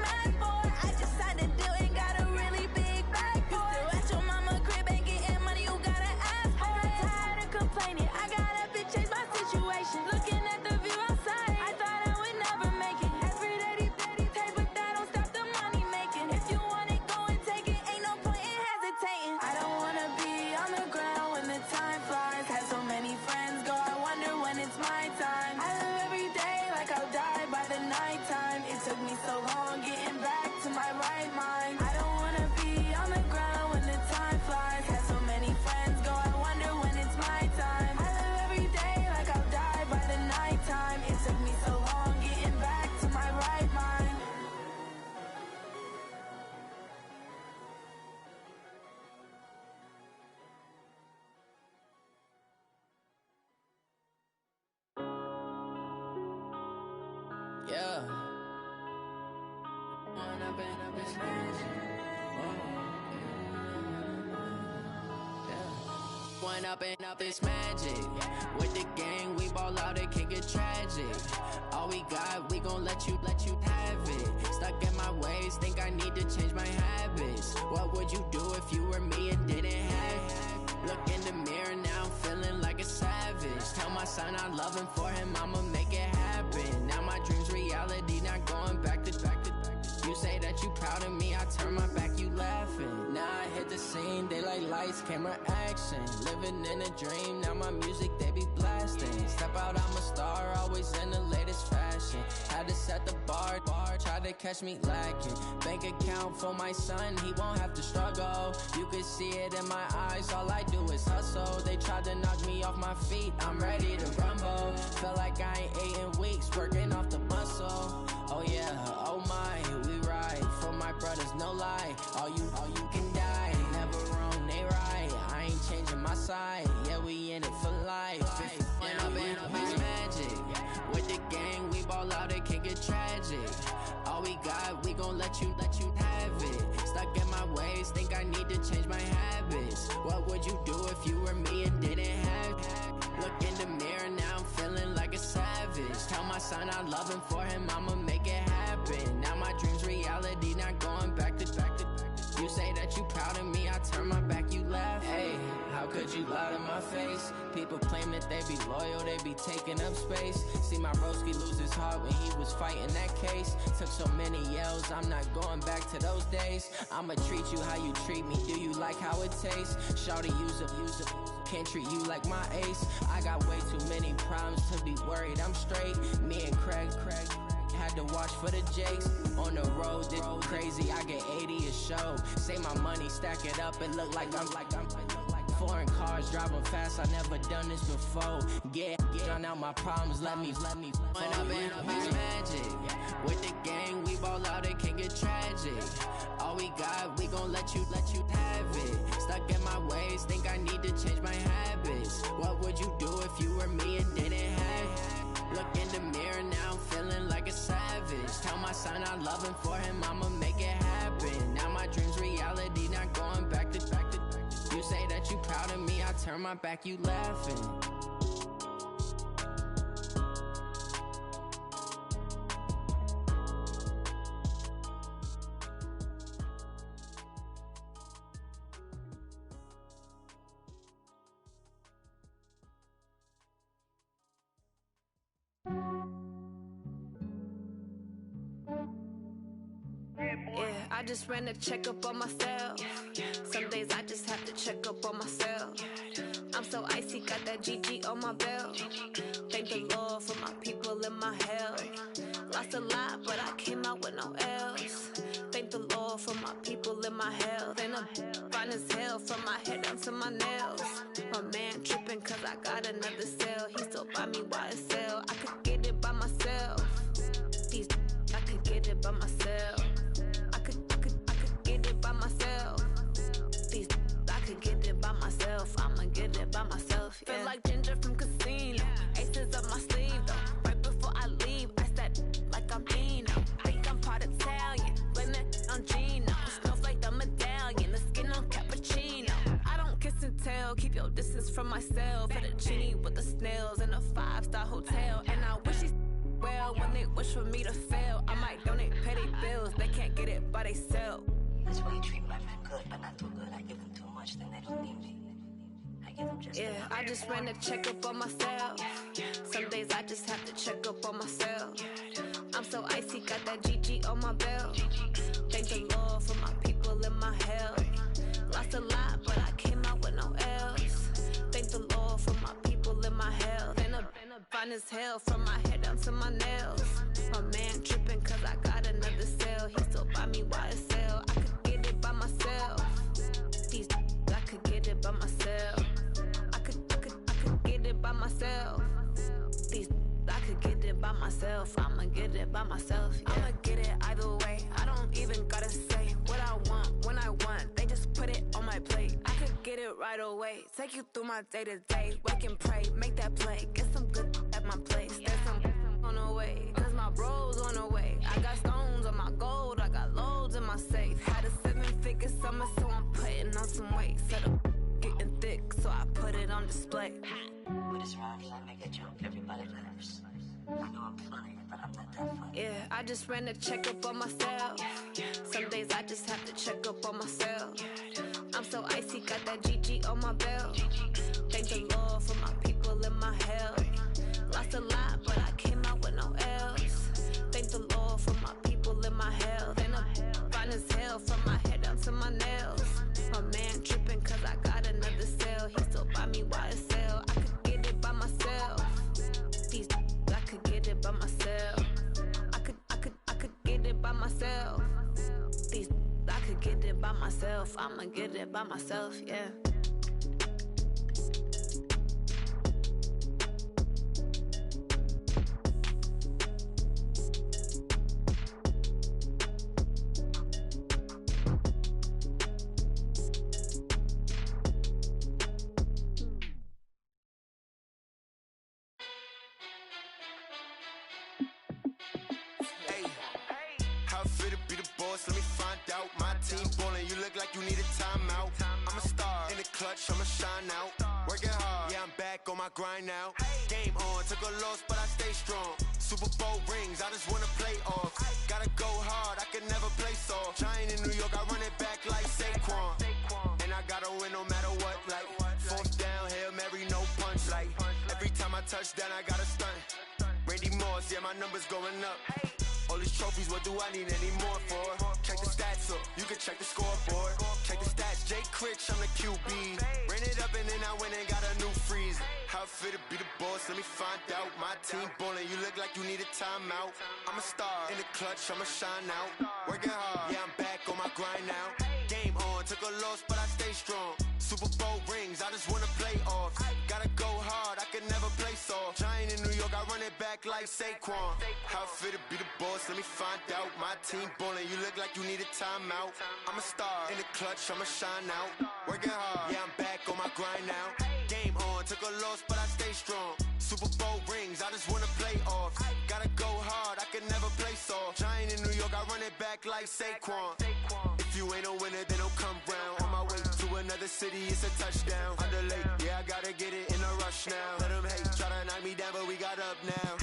mad for. I just signed a deal and got a really big bag for it. You still at your mama crib and getting money, you gotta ask for it. I'm tired of complaining. I got up and changed my situation. Looking at the view outside, I thought I would never make it. Every day they take, but that don't stop the money making. If you want it, go and take it. Ain't no point in hesitating. I don't wanna be on the ground when the time flies. Had so many friends go, I wonder when it's my time. I live every day like I'll die by the nighttime. It took me so long getting back to my right mind. I don't wanna be on the ground when the time flies. Had so many friends go, I wonder when it's my time. I live every day like I'll die by the nighttime. It took me so long getting back to my right mind. Yeah. When I've been up this When up this magic. With the gang, we ball out, it can get tragic. All we got, we gon' let you have it. Stuck in my ways, think I need to change my habits. What would you do if you were me and didn't have it? Look in the mirror now, I'm feeling like a savage. Tell my son I love him, for him I'ma make it happen. Now my dream's reality, not going back to. You say that you proud of me, I turn my back, you laughing. Now I hit the scene, they like lights, camera, action. Living in a dream, now my music, they be blasting. Step out, I'm a star, always in the latest fashion. Had to set the bar, try to catch me lacking. Bank account for my son, he won't have to struggle. You can see it in my eyes, all I do is hustle. They tried to knock me off my feet, I'm ready to rumble. Feel like I ain't ate in weeks, working off the muscle. Oh yeah, oh my, we ride for my brothers, no lie. All you can die, never wrong, they right. I ain't changing my side, yeah, we in it for life. When I've been up this magic. With the gang, we ball out, it can get tragic. All we got, we gon' let you have it. Stuck in my ways, think I need to change my habits. What would you do if you were me and didn't have it? Look in the mirror now, I'm feeling like a savage. Tell my son I love him, for him I'ma make it happen. Now my dream's reality, not going back to. You say that you proud of me, I turn my back, you laugh. Hey, how could you lie to my face? People claim that they be loyal, they be taking up space. See my broski lose his heart when he was fighting that case. Took so many yells, I'm not going back to those days. I'ma treat you how you treat me, do you like how it tastes? Shawty, use it. Can't treat you like my ace. I got way too many problems to be worried, I'm straight. Me and Craig had to watch for the Jakes. On the road, this crazy, I get 80 a show. Say my money, stack it up, it look like I'm foreign cars, driving fast, I never done this before. Get on out my problems, let me When I've been up this magic. With the gang, we ball out, it can get tragic. All we got, we gon' let you have it. Stuck in my ways, think I need to change my habits. What would you do if you were me and didn't have it? Look in the mirror now, I'm feeling like a savage. Tell my son I love him, for him I'ma make it happen. Now my dream's reality, not going back to. You say that you proud of me, I turn my back, you laughing. I just ran a checkup on myself. Some days I just have to check up on myself. I'm so icy, got that GG on my belt. Thank the Lord for my people in my health. Lost a lot, but I came out with no L's. Thank the Lord for my people in my health. And I'm fine as hell from my head down to my nails. My man tripping cause I got another cell. He still buy me YSL. I could get it by myself. These I could get it by myself. I could get it by myself. These I could get it by myself. I'ma get it by myself. Yeah. Feel like Ginger from Casino. Aces up my sleeve though. Right before I leave, I said like I'm Dino. Think I'm part Italian. Blame it on Gino. Snowflake the medallion. The skin on cappuccino. I don't kiss and tell. Keep your distance from myself. Put a genie with the snails in a 5-star hotel. And I wish he's well when they wish for me to fail. I might donate petty bills. They can't get it by they sell. That's why you treat my friend good, but not too good. I give them too much, then they don't need me. I give them just enough. I just ran a checkup on myself. Some days I just have to check up on myself. I'm so icy, got that GG on my belt. Thank the Lord for my people in my health. Lost a lot, but I came out with no L's. Thank the Lord for my people in my health. And I'm fine as hell from my head down to my nails. My man tripping cause I got another cell. He still buy me YSL. I could get it by myself. These I could get it by myself. I could get it by myself. These I could get it by myself. I'ma get it by myself. Yeah. I'ma get it either way. I don't even gotta say what I want when I want. They just put it on my plate. I could get it right away. Take you through my day to day. Wake and pray, make that play. Get some good at my place. There's some on the way. Cause my bros on the way. I got stones on my gold. I got loads in my safe. Had a 7-figure summer, so I'm putting on some weight. Set up getting thick, so I put it on display. With this round, I make a joke. Everybody laughs. I know I'm funny, but I'm not that funny. Yeah, I just ran a checkup on myself. Some days I just have to check up on myself. I'm so icy, got that GG on my belt. Thank the Lord for my people in my health. Lost a lot, but I came out with no L's. Thank the Lord for my people in my health. And I'm fine as hell from my head down to my nails. My man tripping cause I got another cell. He still buy me YSL. I could get it by myself. These I could get it by myself. I could get it by myself. These I could get it by myself. I'ma get it by myself, yeah. Let me find out. My team ballin', you look like you need a timeout. I'm a star in the clutch, I'ma shine out. Working hard, yeah, I'm back on my grind now. Game on, took a loss, but I stay strong. Super Bowl rings, I just wanna play off. Gotta go hard, I can never play soft. Giant in New York, I run it back like Saquon. And I gotta win no matter what, like fourth down, Hail Mary, no punch. Like every time I touch down, I gotta stunt. Randy Moss, yeah, my numbers going up. All these trophies, what do I need any more for? Check the stats up, you can check the scoreboard. Check the stats, Jay Critch, I'm the QB. Ran it up and then I went and got a new freeze. How it fit to be the boss, let me find out. My team ballin', you look like you need a timeout. I'm a star in the clutch, I'ma shine out. Working hard, yeah, I'm back on my grind now. Game on, took a loss, but I stay strong. Super Bowl rings, I just wanna play off. Gotta go hard, I can never play soft. Giant in New York, I run it back like Saquon. How it fit to be the boss, let me find out. My team ballin', you look like you need a timeout. I'm a star in the clutch, I'ma shine out. Working hard, yeah, I'm back on my grind now. Game on, took a loss, but I stay strong. Super Bowl rings, I just wanna play off. Gotta go hard, I can never play soft. Giant in New York, I run it back like Saquon. If you ain't a winner, then don't come round. On my way to another city, it's a touchdown. Underlay, yeah, I gotta get it in a rush now. Let them hate, try to knock me down, but we got up now.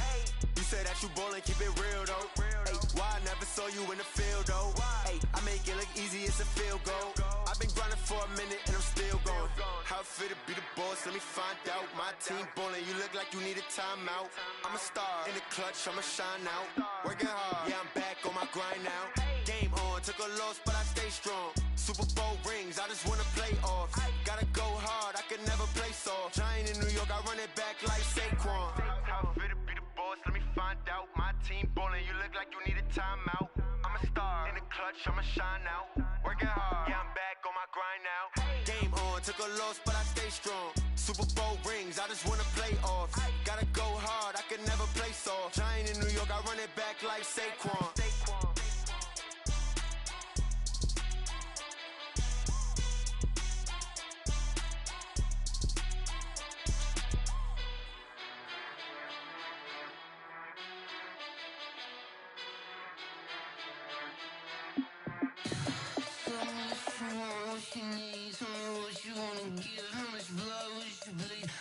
You say that you ballin', keep it real though. Hey, why I never saw you in the field though? Hey, I make it look easy, it's a field goal. I've been grinding for a minute and I'm still going. How it fit to be the boss, let me find out. My team ballin', you look like you need a timeout. I'm a star in the clutch, I'ma shine out. Working hard, yeah, I'm back on my grind now. Game on, took a loss, but I stay strong. Super Bowl rings, I just wanna play off. Gotta go hard, I can never play soft. Giant in New York, I run it back like Saquon. How it fit to be the boss, let me find out. My team ballin', you look you need a timeout. I'm a star in the clutch, I'ma shine out. Working hard, yeah, I'm back on my grind now. Game on, took a loss, but I stay strong. Super Bowl rings, I just wanna play off. Gotta go hard, I can never play soft. Giant in New York, I run it back like Saquon.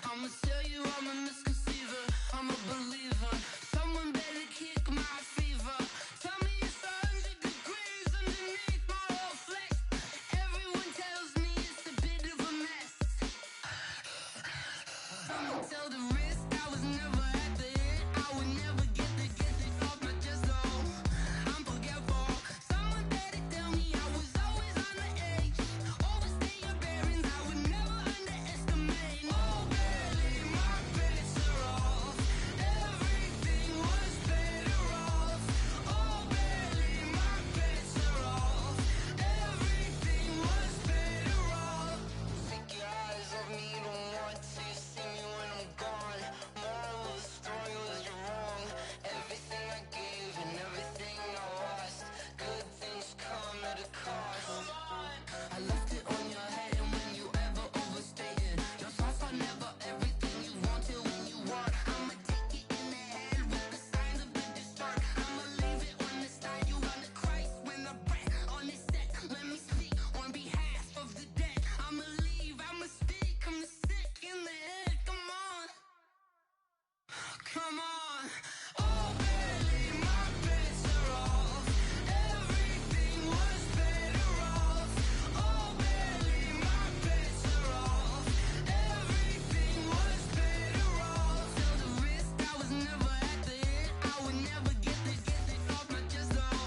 I'ma tell you I'm a misconceiver, I'm a believer. Someone better kick my fever. Tell me it's 100 degrees underneath my whole flesh. Everyone tells me it's a bit of a mess. I'ma tell the risk I was never at the end. I would never get it off my chest though. I'm forgetful. Someone better tell me I was always on the edge. Overstay your bearings, I would never underestimate. Oh, barely, my bets are off. Everything was better off. Oh, barely, my bets are off. Everything was better off. Take your eyes off me, don't want to see me when I'm gone. Moral of the story was you're wrong. Everything I gave and everything I lost. Good things come at a cost. I left it on your head, and when you ever overstay it, your thoughts are never everything you wanted when you want. I'ma take it in the head with the signs of the distort. I'ma leave it on the side. You run the Christ when I breath on this set. Let me speak on behalf of the dead. I'ma leave, I'ma speak. I'm sick in the head. Come on, come on. Oh, barely, my bets are off. Everything was better off. Oh, barely, my bets are off. Everything was better off. Till the risk I was never at the end. I would never get it off my chest though.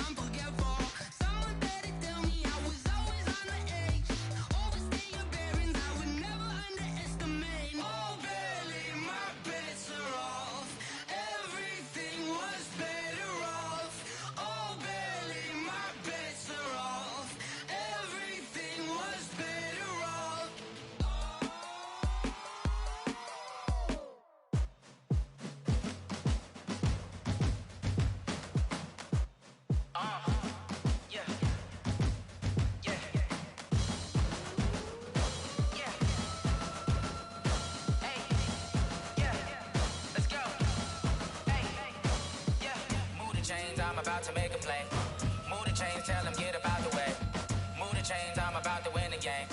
I'm forgetful. Someone better tell me I was always on the edge. Overstay your bearings, I would never underestimate. Oh, barely, my bets are off. Everything was better off. Oh, barely, my bets are off. Everything was better off. Let's go. Move the chains, I'm about to make a play. Move the chains, tell them get up out the way. Move the chains, I'm about to win the game.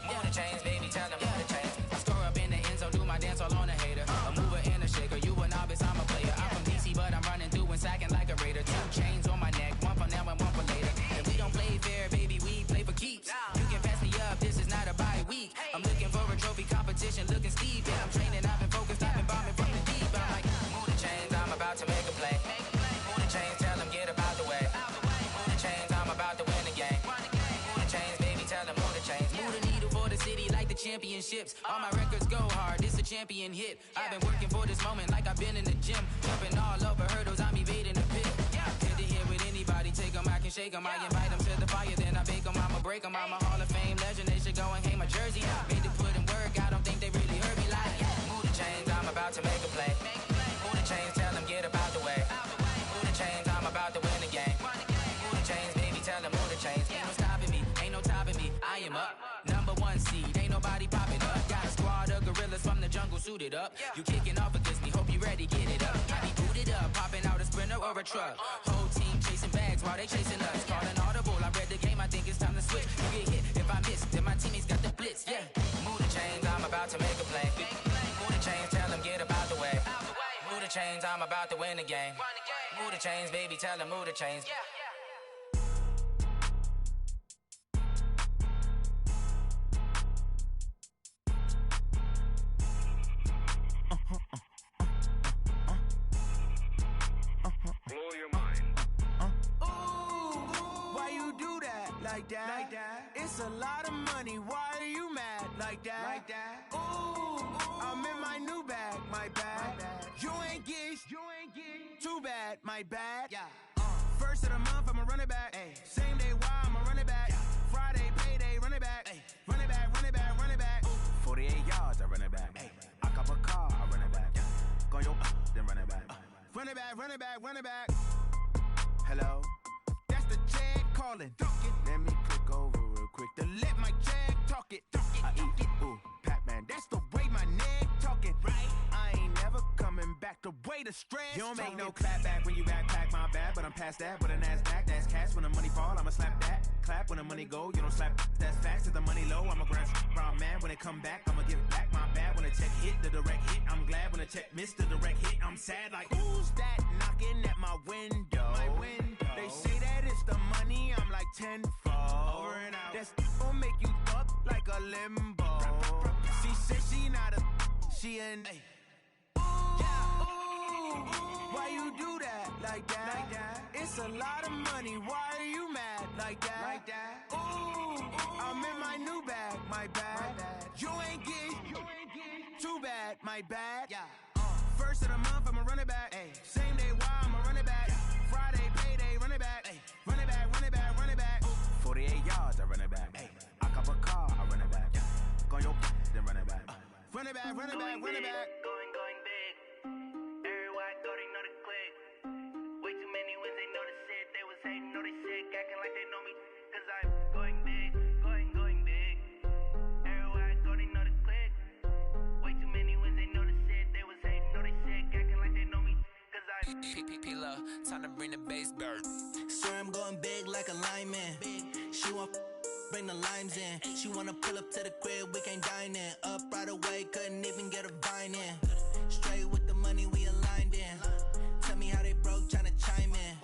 Move the chains, baby, tell them move the chains. I score up in the end zone, do my dance all on a hater. A mover and a shaker, you a novice, I'm a player. I'm from DC, but I'm running through and sacking like a raider. 2 chains on my neck, one for now and one for later. And we don't play fair, baby, we play for keeps. You can pass me up, this is not a bye week. I'm looking for a trophy competition, looking steep. Yeah, I'm training, I've been focused, I've been bombing from the deep. I'm like, move the chains, I'm about to make a play. Move the chains, tell them get up out the way. Move the chains, I'm about to win the game. Move the chains, baby, tell them move the chains. Move the needle for the city like the championships. All my records go hard, this a champion hit. I've been working for this moment like I've been in the gym. Jumping all over hurdles, I'm evading the pit. Head to head with anybody, take them, I can shake them. I invite them to the fire, then I bake them, I'ma break them. I'm a Hall of Fame legend, they should go and hang my jersey. Made to put in work, I don't think they really heard me like. Move the chains, I'm about to make a play. Move the chains, tell them get up out the way. Move the chains, I'm about to win the game. Move the chains, baby, tell them move the chains. Ain't no stopping me, ain't no topping me. I am up, #1 seed, ain't nobody popping up. Got a squad of gorillas from the jungle suited up. You kicking off against me, hope you ready, get it up. I be booted up, popping out a Sprinter or a truck. Whole team chasing bags while they chasing us. Calling audible, I read the game, I think it's time to switch. You get hit if I miss, then my teammates got the blitz, yeah. Move the chains, I'm about to make a play. Move the chains, tell them get up out the way. Move the chains, I'm about to win the game. Move the chains, baby, tell them move the chains. Blow your mind. Why you do that? Like that? It's a lot of money. Why are you mad? Like that? Ooh, I'm in my new bag. My bag. You ain't getting Too bad, my bad. Yeah. First of the month, I'ma run it back. Ay. Same day, why I'ma run it back. Yeah. Friday, payday, run it back. Ay. Run it back, run it back, run it back. 48 yards, I run it back. Ay. I cop a car, I run it back. Yeah. Go your then run it back. Run it back, run it back, run it back. Hello? That's the Chad calling. Let me click over real quick. To let my Chad talk it. I eat it. Ooh, Pac-Man, that's the way my neck talking. Right? I ain't never coming back the way the stress. You don't make no clap back when you backpack, my bad. But I'm past that with a NASDAQ. That's cash when the money fall, I'ma slap that. Clap when the money go, you don't slap. That's facts. If the money low, I'ma grab brown man. When it come back, I'ma give back my bad. When the check hit, the direct hit. I'm glad when the check missed the direct hit. I'm sad like, who's that knocking at my window? My window. They say that it's the money, I'm like tenfold. Over and out. That's gon' make you up like a limbo. She said she not a, she an. Ay. Why you do that like that? Like that? It's a lot of money. Why are you mad like that? Like that? Ooh, I'm in my new bag, my bad. You ain't get too bad, my bad. Yeah. First of the month, I'ma run it back. Ay. Same day, why I'ma run it back. Friday, payday, run it back. Ay. Run it back, run it back, run it back. 48 yards, I run it back. Ay. I cop a car, I run it back. Yeah. Go your then run it back. Run it back, run it back, run it back. Going big. Everywhere I go, they know the click. Way too many wins, they know the shit. They was hating, know they sick, acting like they know me. Cause I'm going big, going big. Everywhere I go, they know the click. Way too many wins, they know the shit. They was hating, know they sick, acting like they know me. Cause I'm P-P-P-Love, time to bring the bass bird. Swear I'm going big like a lineman. She want bring the limes in. She wanna pull up to the crib, we can't dine in. Up right away, couldn't even get a vine in. Straight with the money, we aligned in. Tell me how they broke, tryna chime in.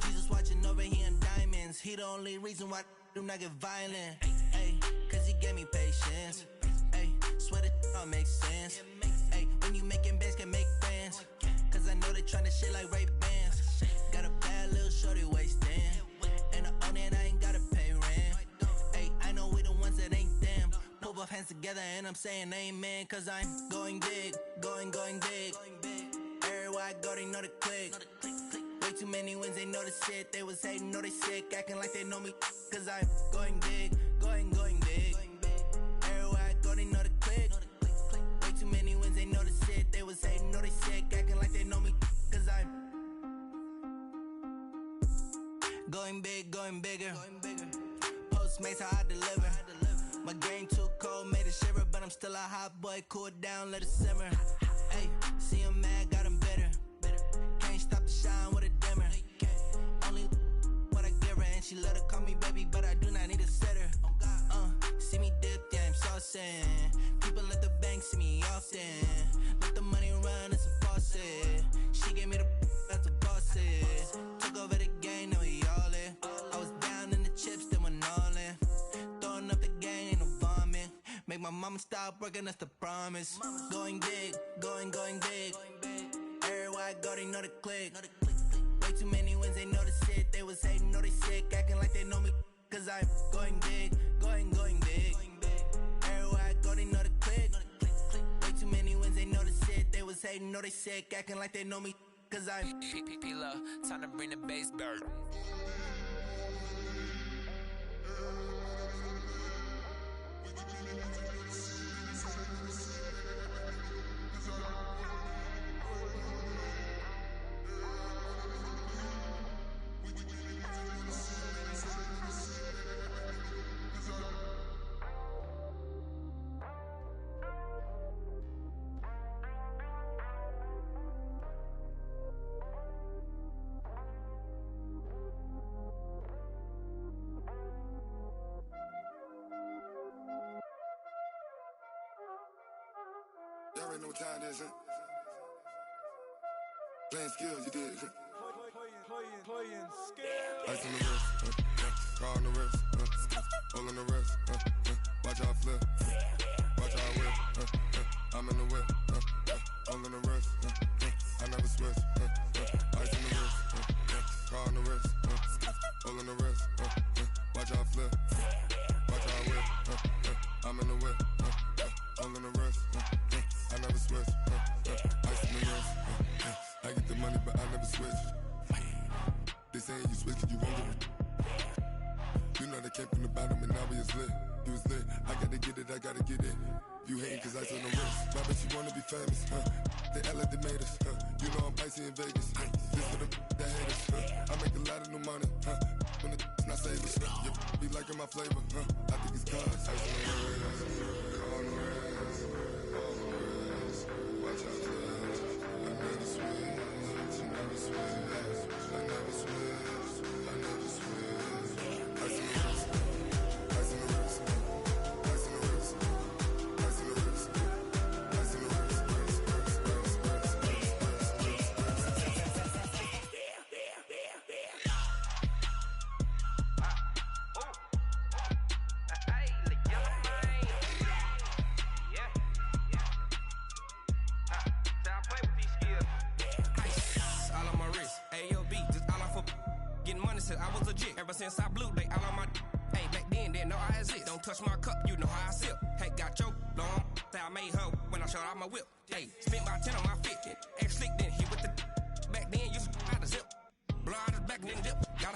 Jesus watching over here in diamonds. He the only reason why I do not get violent. Ay, cause he gave me patience. Ay, swear that all makes sense. Ay, when you making bands, can make friends. Cause I know they tryna shit like Ray-Bans. Got a bad little shorty wasting. And I own it, I ain't gotta pay rent. Ay, I know we the ones that ain't them. Pull both hands together and I'm saying amen. Cause I'm going big, going big. Everywhere I go, they know the click. Way too many wins, they know the shit. They was hating, know they sick, acting like they know me. Cause I'm going big, going big. Everywhere I go, they know the click. Way too many wins, they know the shit. They was hating, know they sick, acting like they know me. Cause I'm going big, going bigger. Postmates, how I deliver. My game too cold, made it shiver. But I'm still a hot boy, cool it down, let it simmer. Hey, see him mad, got him bitter. Can't stop the shine with a dimmer. Only what I give her, and she let her call me baby, but I do not need a sitter. See me dip, yeah, I'm saucing. People at the bank see me often. Let the money run, it's a faucet. She gave me the that's a boss is. Took over the game, now we all in. I was down in the chips, then went all in. Throwing up the game, ain't no vomit. Make my mama stop working, that's the promise. Going big, going big. Everywhere I go, they know the click. Way too many wins, they know the shit. They was hating, know they sick, acting like they know me. Cause I'm going big, going big. Everywhere I go, they know the click. Way too many wins, they know the shit. They was hating, know they sick, acting like they know me. Cause I'm P-P-P-Love, time to bring the bass bird. Y'all already know what time it is, huh? Playing skills, you did. Playing skills. Ice on the wrist, car on the wrist, hole in the wrist, watch how I flip, watch how I whip, I'm in the whip, hole in the wrist, I never switch, ice on the wrist, car on the wrist, hole in the wrist, watch how I flip, watch how I whip, I'm in the whip, hole in the wrist, I never switch, ice on the wrist, I get the money but I never switch. saying you switch, you won't give a. You know they came from the bottom and now we is lit. You was lit, I gotta get it, I gotta get it. You hating cause I on the wrist. My bitch, you wanna be famous, They Ella that made us, You know I'm icy in Vegas, This for the that hate us, I make a lot of new money, When the not savers, You be liking my flavor, I think it's cause ice on the wrist, on the wrist, on the wrist. Watch out, cuz I never switch, I never switch, I never switch, I never switch. Ice on the wrist, ice on the wrist, ice on the wrist, ice on the wrist, ice on the wrist. I was legit ever since I blew they all on my. Hey, back then didn't know I exist. Don't touch my cup, you know how I sip. Hey, got your long. Say I made her when I showed out my whip. Hey, spent about 10 on my fit. Ex slick then hit with the. Back then used to out the zip. Blow out his back and then dip. Got